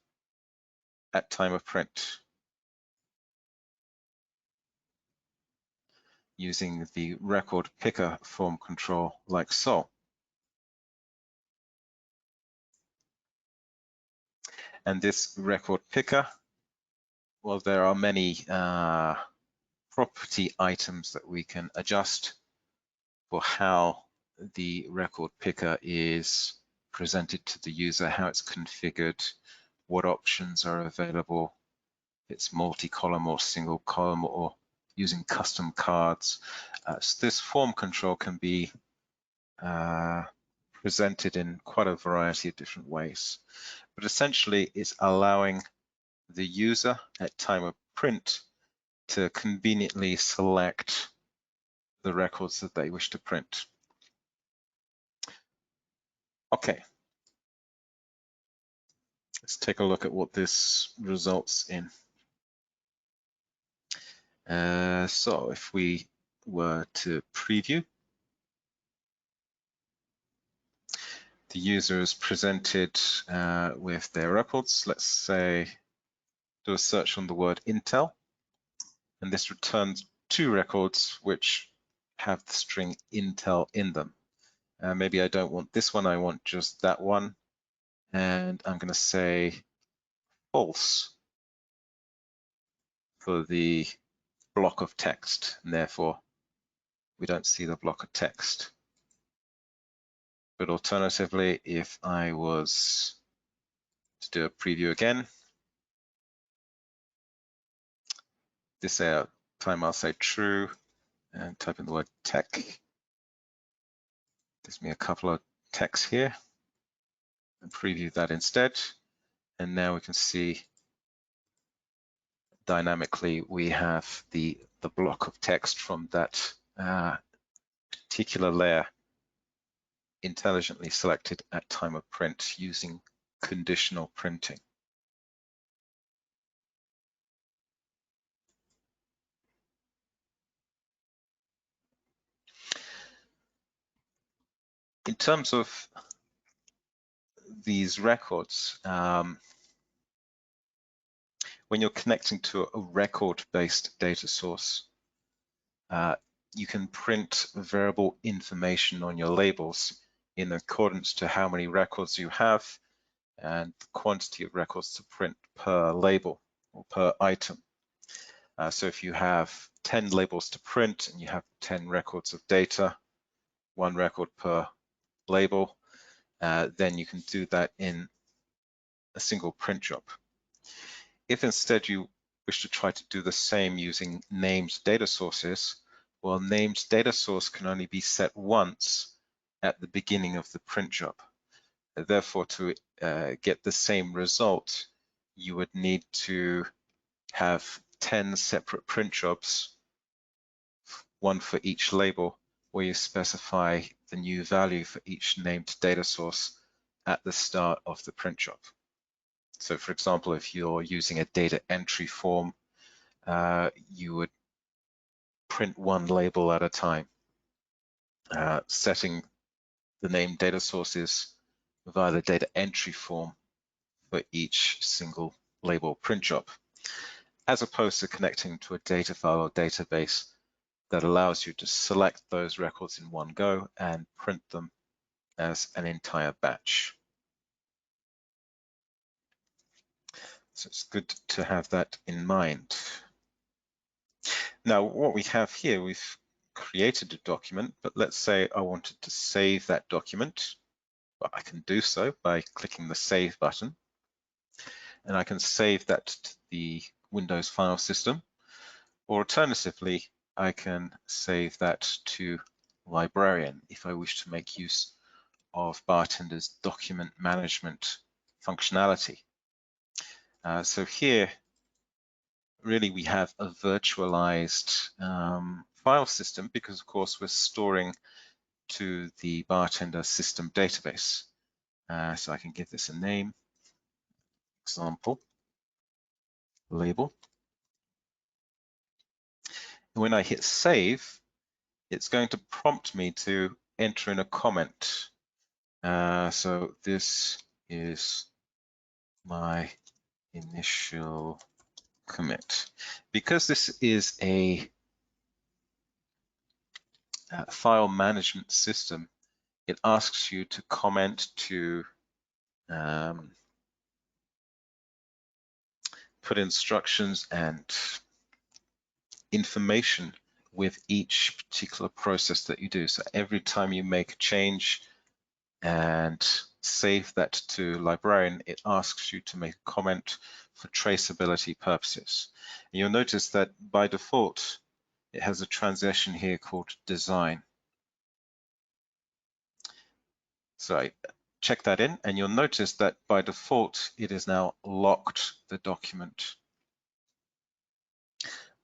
at time of print, using the record picker form control like so. And this record picker, well, there are many property items that we can adjust for how the record picker is presented to the user, how it's configured, what options are available, if it's multi-column or single column, or using custom cards. So this form control can be presented in quite a variety of different ways. But essentially, it's allowing the user at time of print to conveniently select the records that they wish to print. Okay, Let's take a look at what this results in. So if we were to preview, the user is presented with their records. Let's say do a search on the word Intel, and this returns 2 records which have the string Intel in them. Maybe I don't want this one, I want just that one, and I'm going to say false for the block of text, and therefore we don't see the block of text. But alternatively, if I was to do a preview again, this time I'll say true and type in the word tech. Gives me a couple of texts here, and preview that instead. And now we can see dynamically we have the block of text from that particular layer intelligently selected at time of print using conditional printing. In terms of these records, when you're connecting to a record-based data source, you can print variable information on your labels in accordance to how many records you have and the quantity of records to print per label or per item. So if you have 10 labels to print and you have 10 records of data, 1 record per label, then you can do that in a single print job. If instead you wish to try to do the same using named data sources, well, named data source can only be set once at the beginning of the print job. Therefore, to get the same result, you would need to have 10 separate print jobs, 1 for each label, where you specify the new value for each named data source at the start of the print job. So for example, if you're using a data entry form, you would print 1 label at a time, setting the named data sources via the data entry form for each single label print job, as opposed to connecting to a data file or database that allows you to select those records in one go and print them as an entire batch. So it's good to have that in mind. Now, what we have here, we've created a document, but let's say I wanted to save that document. Well, I can do so by clicking the Save button, and I can save that to the Windows file system, or alternatively, I can save that to Librarian if I wish to make use of BarTender's document management functionality. So here, really we have a virtualized file system because of course we're storing to the BarTender system database. So I can give this a name, example, label. And when I hit save, it's going to prompt me to enter in a comment. So this is my initial commit. Because this is a file management system, it asks you to comment to put instructions and information with each particular process that you do. So every time you make a change and save that to Librarian, it asks you to make a comment for traceability purposes. And you'll notice that by default, it has a transition here called design. So I check that in, and you'll notice that by default, it is now locked the document.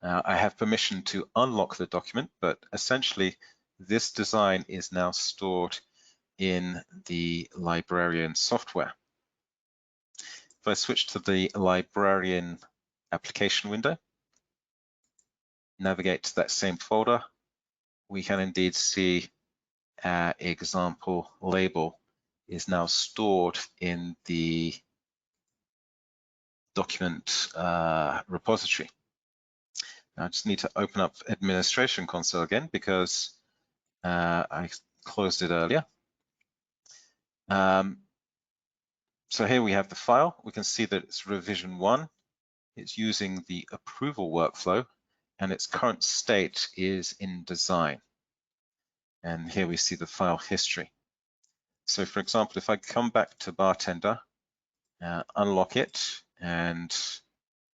I have permission to unlock the document, but essentially this design is now stored in the Librarian software. If I switch to the librarian application window, navigate to that same folder, we can indeed see our example label is now stored in the document repository. Now I just need to open up administration console again because I closed it earlier. So here we have the file. We can see that it's revision 1. It's using the approval workflow, and its current state is in design. And here we see the file history. So for example, if I come back to BarTender, unlock it and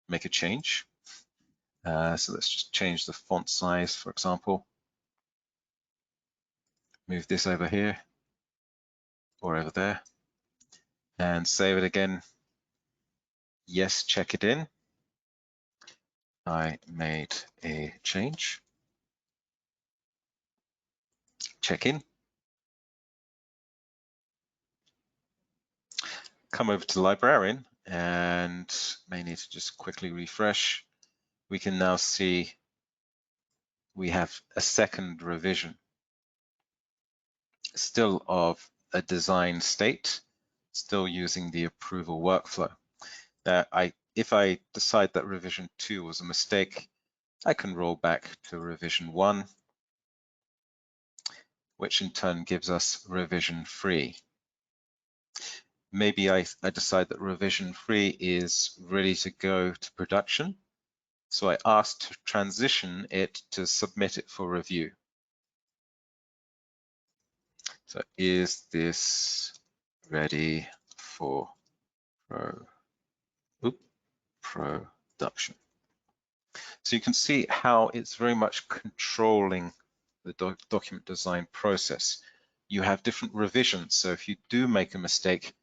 make a change. So let's just change the font size, for example. Move this over here or over there and save it again. Yes, check it in. I made a change. Check in. Come over to librarian and may need to just quickly refresh. We can now see we have a second revision, still of a design state, still using the approval workflow. If I decide that revision 2 was a mistake, I can roll back to revision 1, which in turn gives us revision 3. Maybe I decide that revision 3 is ready to go to production, so I ask to transition it to submit it for review. So is this ready for production? So you can see how it's very much controlling the document design process. You have different revisions, so if you do make a mistake,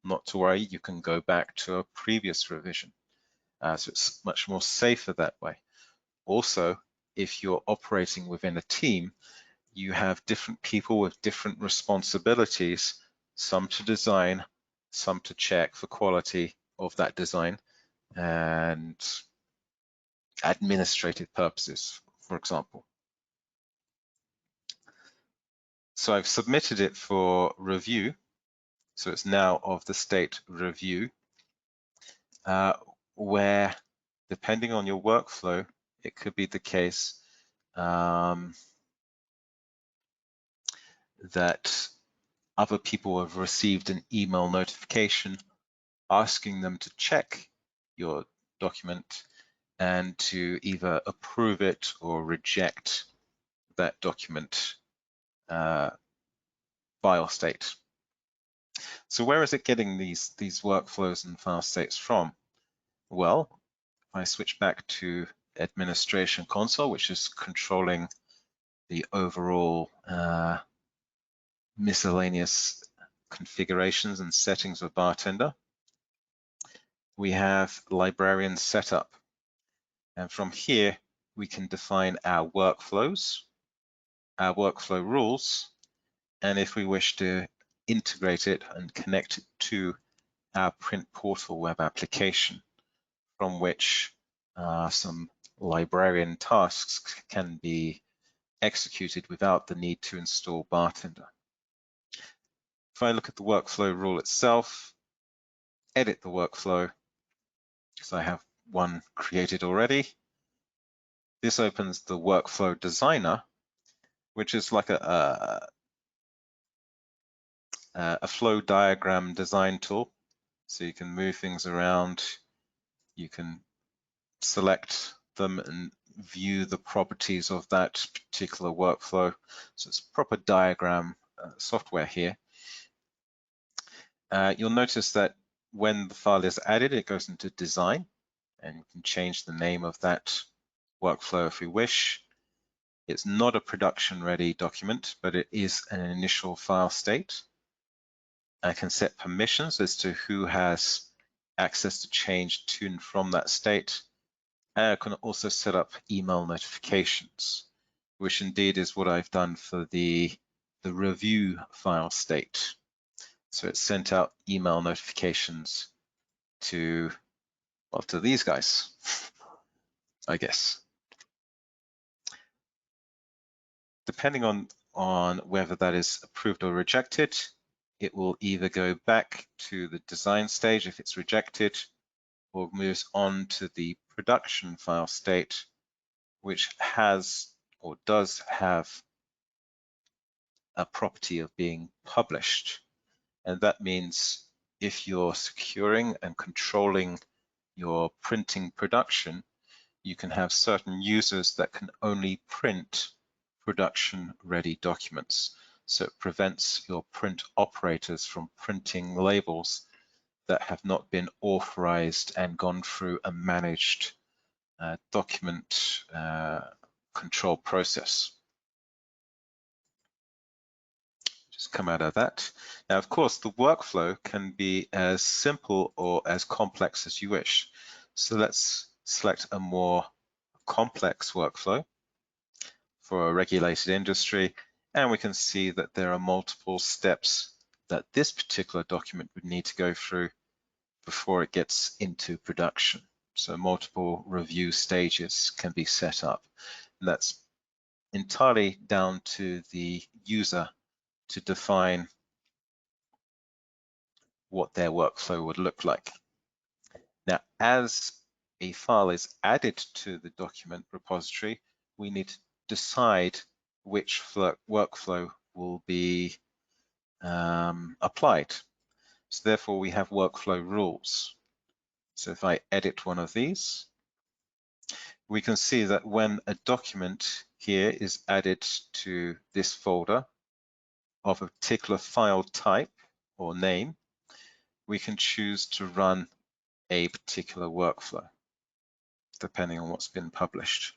not to worry, you can go back to a previous revision. So it's much more safer that way. Also, if you're operating within a team, you have different people with different responsibilities, some to design, some to check for quality of that design, and administrative purposes, for example. So I've submitted it for review. So it's now of the state review, where depending on your workflow, it could be the case that other people have received an email notification asking them to check your document and to either approve it or reject that document file state. So where is it getting these workflows and file states from? Well, if I switch back to administration console, which is controlling the overall miscellaneous configurations and settings of BarTender, we have librarian setup. And from here, we can define our workflows, our workflow rules, and if we wish to integrate it and connect it to our print portal web application, from which some librarian tasks can be executed without the need to install BarTender. If I look at the workflow rule itself, edit the workflow, because I have one created already. This opens the workflow designer, which is like a flow diagram design tool. So you can move things around, you can select them and view the properties of that particular workflow. So it's proper diagram software here. You'll notice that when the file is added, it goes into design, and we can change the name of that workflow if we wish. It's not a production ready document, but it is an initial file state. I can set permissions as to who has access to change to and from that state. And I can also set up email notifications, which indeed is what I've done for the review file state. So it sent out email notifications to, well, to these guys, I guess. Depending on whether that is approved or rejected, it will either go back to the design stage if it's rejected, or moves on to the production file state, which has or does have a property of being published. And that means if you're securing and controlling your printing production, you can have certain users that can only print production-ready documents. So it prevents your print operators from printing labels that have not been authorized and gone through a managed document control process. Just come out of that. Now, of course, the workflow can be as simple or as complex as you wish. So let's select a more complex workflow for a regulated industry, and we can see that there are multiple steps that this particular document would need to go through before it gets into production. So multiple review stages can be set up. And that's entirely down to the user to define what their workflow would look like. Now, as a file is added to the document repository, we need to decide which workflow will be applied. So therefore, we have workflow rules. So if I edit one of these, we can see that when a document here is added to this folder of a particular file type or name, we can choose to run a particular workflow depending on what's been published,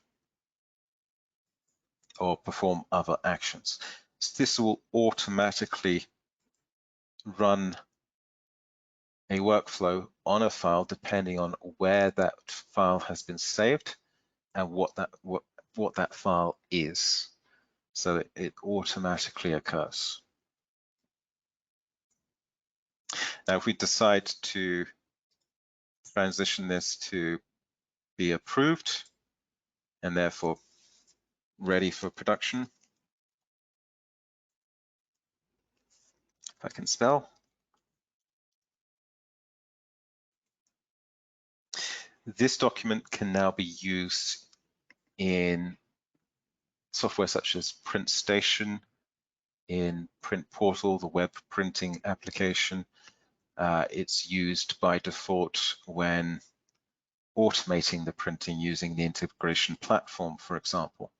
or perform other actions. So this will automatically run a workflow on a file depending on where that file has been saved and what that file is. So it automatically occurs. Now, if we decide to transition this to be approved and therefore ready for production, if I can spell, this document can now be used in software such as PrintStation, in Print Portal, the web printing application. It's used by default when automating the printing using the integration platform, for example.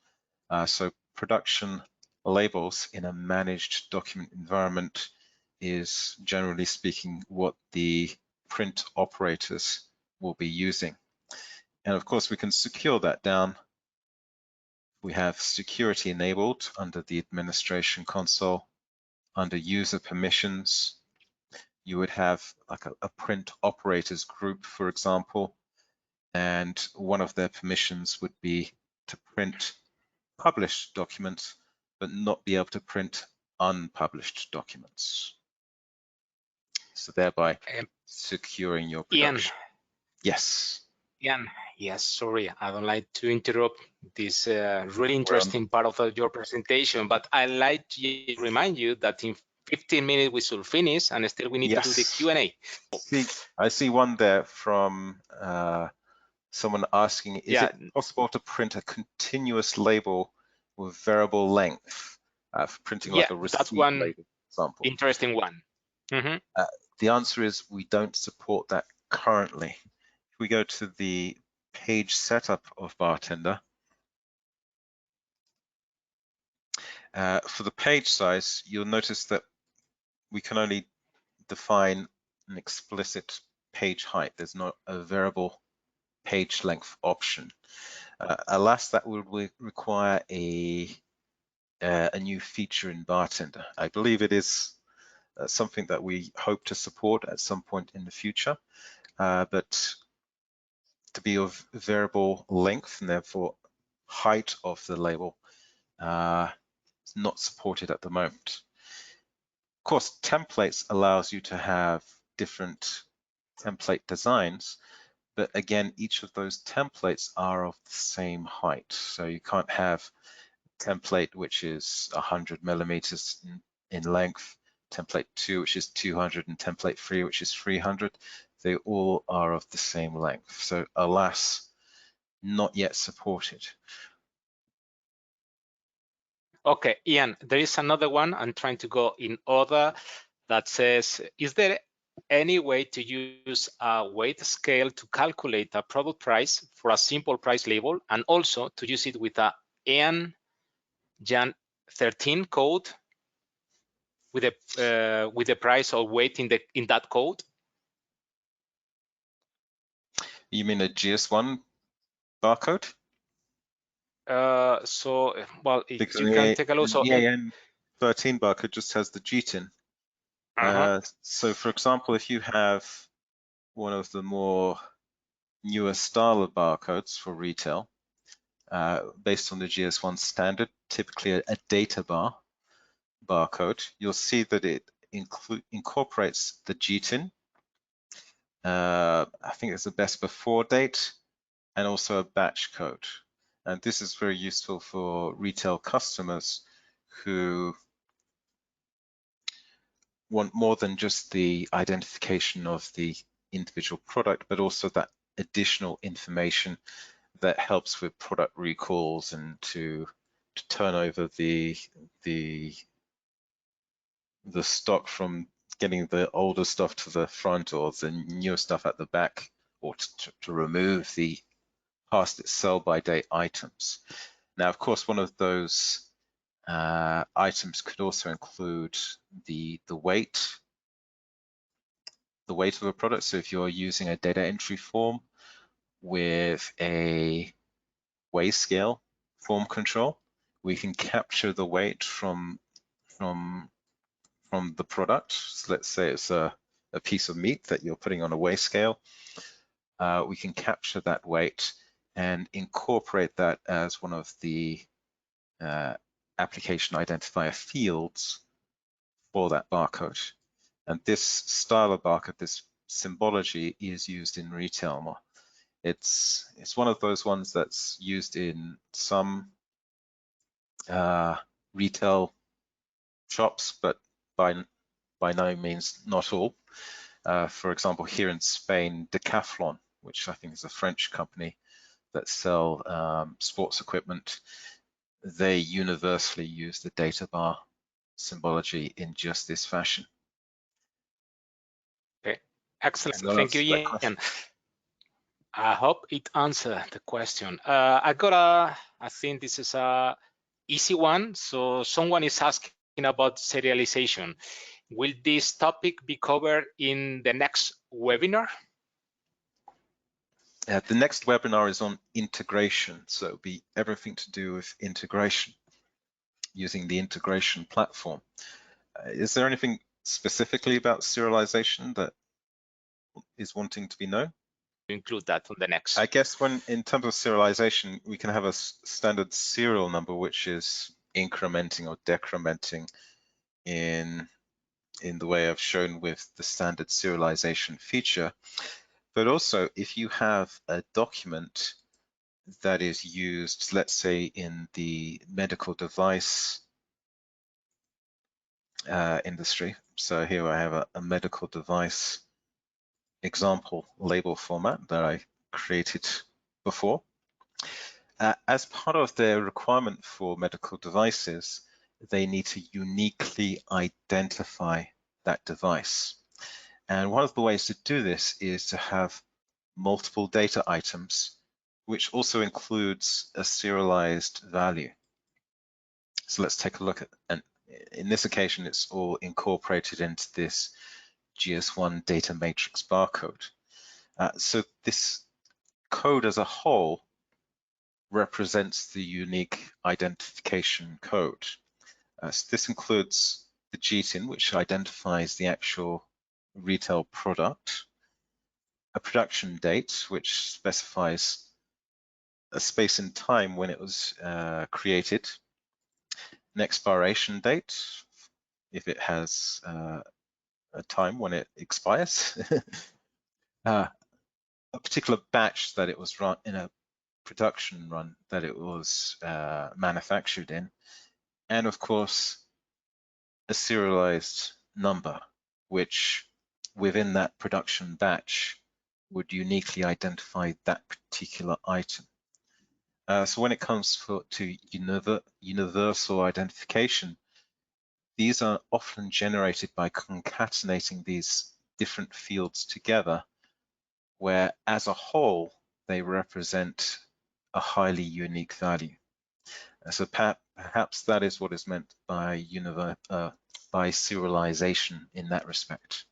So production labels in a managed document environment is, generally speaking, what the print operators will be using. And of course, we can secure that down. We have security enabled under the administration console. Under user permissions, you would have like a print operators group, for example, and one of their permissions would be to print published documents, but not be able to print unpublished documents. So thereby securing your production. Ian. Yes. Ian, yes, sorry, I don't like to interrupt this really interesting part of your presentation, but I'd like to remind you that in 15 minutes we should finish, and still we need to do the Q&A. I see one there from someone asking, is it possible to print a continuous label with variable length for printing like a receipt that's one label, for example? Interesting one. The answer is we don't support that currently. If we go to the page setup of BarTender, for the page size, you'll notice that we can only define an explicit page height. There's not a variable page length option. Alas, that would require a new feature in BarTender. I believe it is something that we hope to support at some point in the future, but to be of variable length and therefore height of the label is not supported at the moment. Of course, templates allows you to have different template designs, but again, each of those templates are of the same height. So you can't have template which is 100 millimeters in length, template 2 which is 200, and template 3 which is 300. They all are of the same length. So alas, not yet supported. Okay, Ian, there is another one. I'm trying to go in order that says, is there any way to use a weight scale to calculate a product price for a simple price label, and also to use it with a ENG 13 code with the price or weight in that code? You mean a GS1 barcode? Well, if Because you can take a look. the EAN 13 barcode just has the GTIN. So for example, if you have one of the more newer style of barcodes for retail, based on the GS1 standard, typically a data bar barcode, you'll see that it incorporates the GTIN. I think it's the best before date and also a batch code. And this is very useful for retail customers who want more than just the identification of the individual product, but also that additional information that helps with product recalls and to turn over the stock from getting the older stuff to the front or the newer stuff at the back, or to remove the past its sell-by date items. Now, of course, one of those items could also include the weight of a product. So if you're using a data entry form with a weigh scale form control, we can capture the weight from the product. So let's say it's a piece of meat that you're putting on a weigh scale. We can capture that weight and incorporate that as one of the application identifier fields for that barcode. And this style of barcode, this symbology, is used in retail more. It's one of those ones that's used in some retail shops, but by no means not all. For example, here in Spain, Decathlon, which I think is a French company that sell sports equipment, they universally use the data bar symbology in just this fashion. Okay, excellent. Thank you, Ian. I hope it answered the question. I think this is a easy one. So someone is asking about serialization. Will this topic be covered in the next webinar? The next webinar is on integration. So it'll be everything to do with integration, using the integration platform. Is there anything specifically about serialization that is wanting to be known? Include that on the next. I guess in terms of serialization, we can have a standard serial number, which is incrementing or decrementing in the way I've shown with the standard serialization feature. But also, if you have a document that is used, let's say in the medical device industry. So here I have a medical device example label format that I created before. As part of their requirement for medical devices, they need to uniquely identify that device. And one of the ways to do this is to have multiple data items, which also includes a serialized value. So let's take a look at, and in this occasion, it's all incorporated into this GS1 data matrix barcode. So this code as a whole represents the unique identification code. So this includes the GTIN, which identifies the actual retail product, a production date, which specifies a space in time when it was created, an expiration date, if it has a time when it expires, a particular batch that it was run in, a production run that it was manufactured in, and of course a serialized number, which within that production batch would uniquely identify that particular item. So when it comes to universal identification, these are often generated by concatenating these different fields together, where as a whole, they represent a highly unique value. So perhaps that is what is meant by serialization in that respect.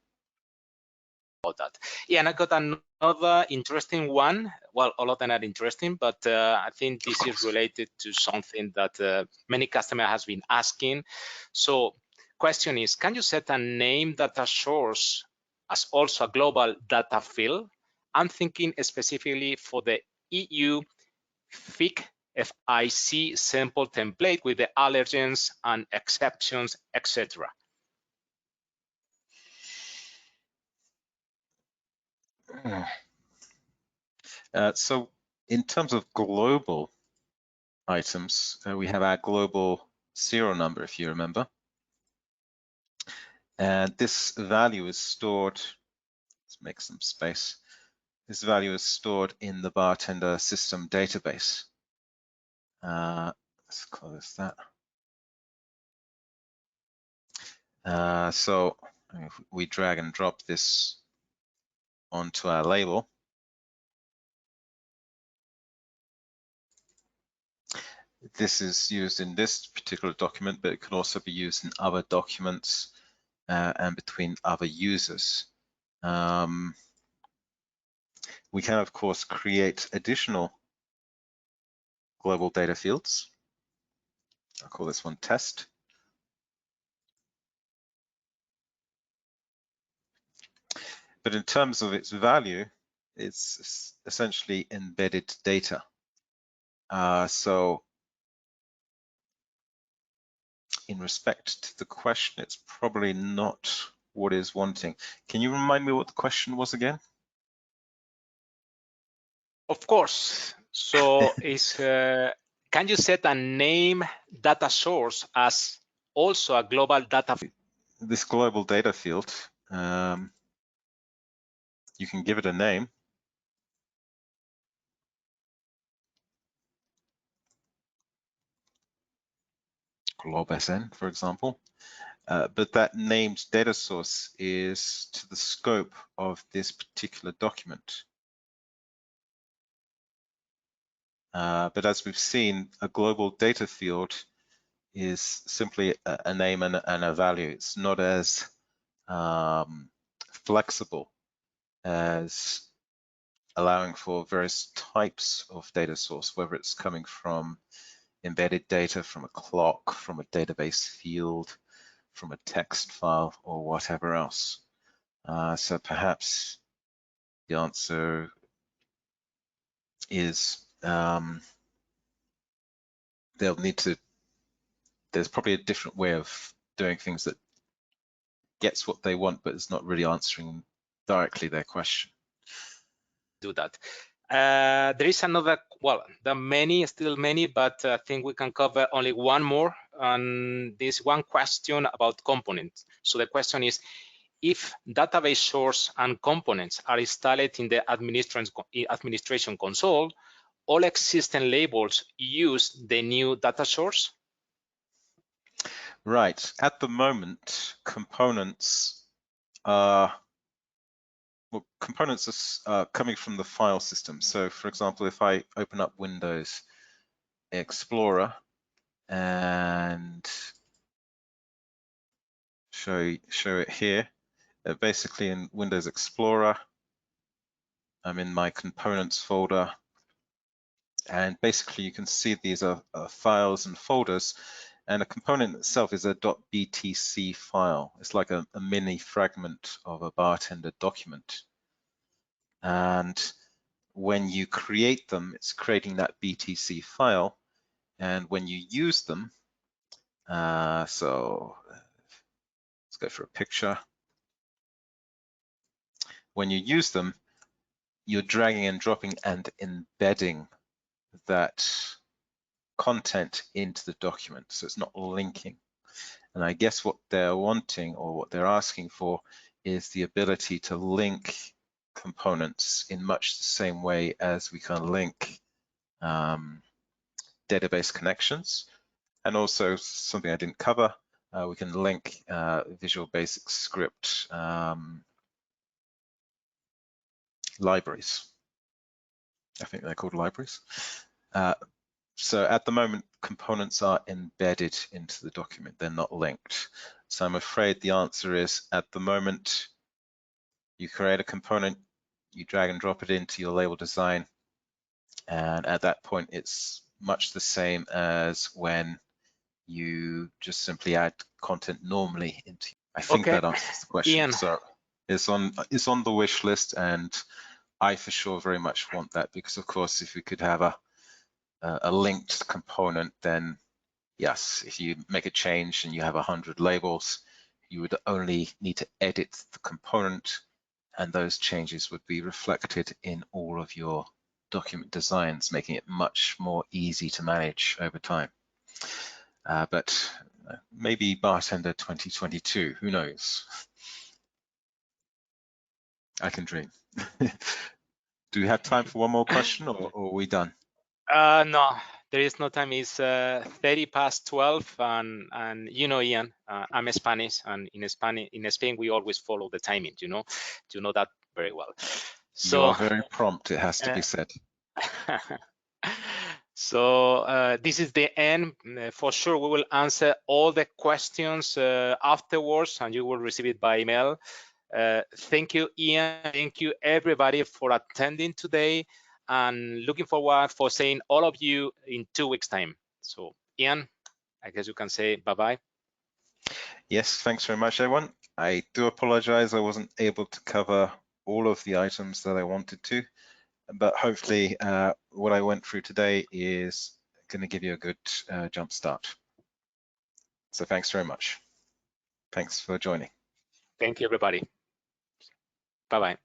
About that. Yeah, and I got another interesting one. Well, all of them are interesting, but I think this is related to something that many customers has been asking. So question is, can you set a name data source as also a global data field? I'm thinking specifically for the EU FIC sample template with the allergens and exceptions, etc. So in terms of global items, we have our global serial number, if you remember. And this value is stored, let's make some space. This value is stored in the BarTender system database. Let's close that. So if we drag and drop this onto our label, this is used in this particular document, but it can also be used in other documents and between other users. We can, of course, create additional global data fields. I'll call this one test. But in terms of its value, it's essentially embedded data. So in respect to the question, it's probably not what is wanting. Can you remind me what the question was again? Of course. So is can you set a name data source as also a global data? This global data field, you can give it a name. glob_sn, for example. But that named data source is to the scope of this particular document. But as we've seen, a global data field is simply a name and a value. It's not as flexible as allowing for various types of data source, whether it's coming from embedded data, from a clock, from a database field, from a text file, or whatever else. So perhaps the answer is they'll need to, there's probably a different way of doing things that gets what they want, but it's not really answering directly their question. Do that. There is another, well, there are many, still many, but I think we can cover only one more. And this one question about components. So the question is, if database source and components are installed in the administration console, all existing labels use the new data source? Right. At the moment, components are coming from the file system. So for example, if I open up Windows Explorer and show it here, basically in Windows Explorer, I'm in my components folder, and basically you can see these are files and folders, and a component itself is a .btc file. It's like a mini fragment of a BarTender document. And when you create them, it's creating that BTC file. And when you use them, so let's go for a picture. When you use them, you're dragging and dropping and embedding that content into the document, so it's not linking. And I guess what they're wanting, or what they're asking for, is the ability to link components in much the same way as we can link database connections. And also something I didn't cover, we can link Visual Basic Script libraries. I think they're called libraries. So at the moment, components are embedded into the document. They're not linked. So I'm afraid the answer is, at the moment, you create a component, you drag and drop it into your label design, and at that point, it's much the same as when you just simply add content normally into. I think that answers the question. Ian. So it's on the wish list, and I for sure very much want that, because of course, if we could have a linked component, then yes, if you make a change and you have 100 labels, you would only need to edit the component, and those changes would be reflected in all of your document designs, making it much more easy to manage over time. But maybe BarTender 2022, who knows? I can dream. Do we have time for one more question, or are we done? No, there is no time. It's 30 past 12, and you know, Ian, I'm Spanish, and in Spain we always follow the timing. You know that very well. So you are very prompt, it has to be said. So this is the end. For sure, we will answer all the questions afterwards, and you will receive it by email. Thank you, Ian. Thank you, everybody, for attending today, and looking forward for seeing all of you in 2 weeks' time. So, Ian, I guess you can say bye-bye. Yes, thanks very much, everyone. I do apologize I wasn't able to cover all of the items that I wanted to, but hopefully what I went through today is going to give you a good jump start. So thanks very much. Thanks for joining. Thank you, everybody. Bye-bye.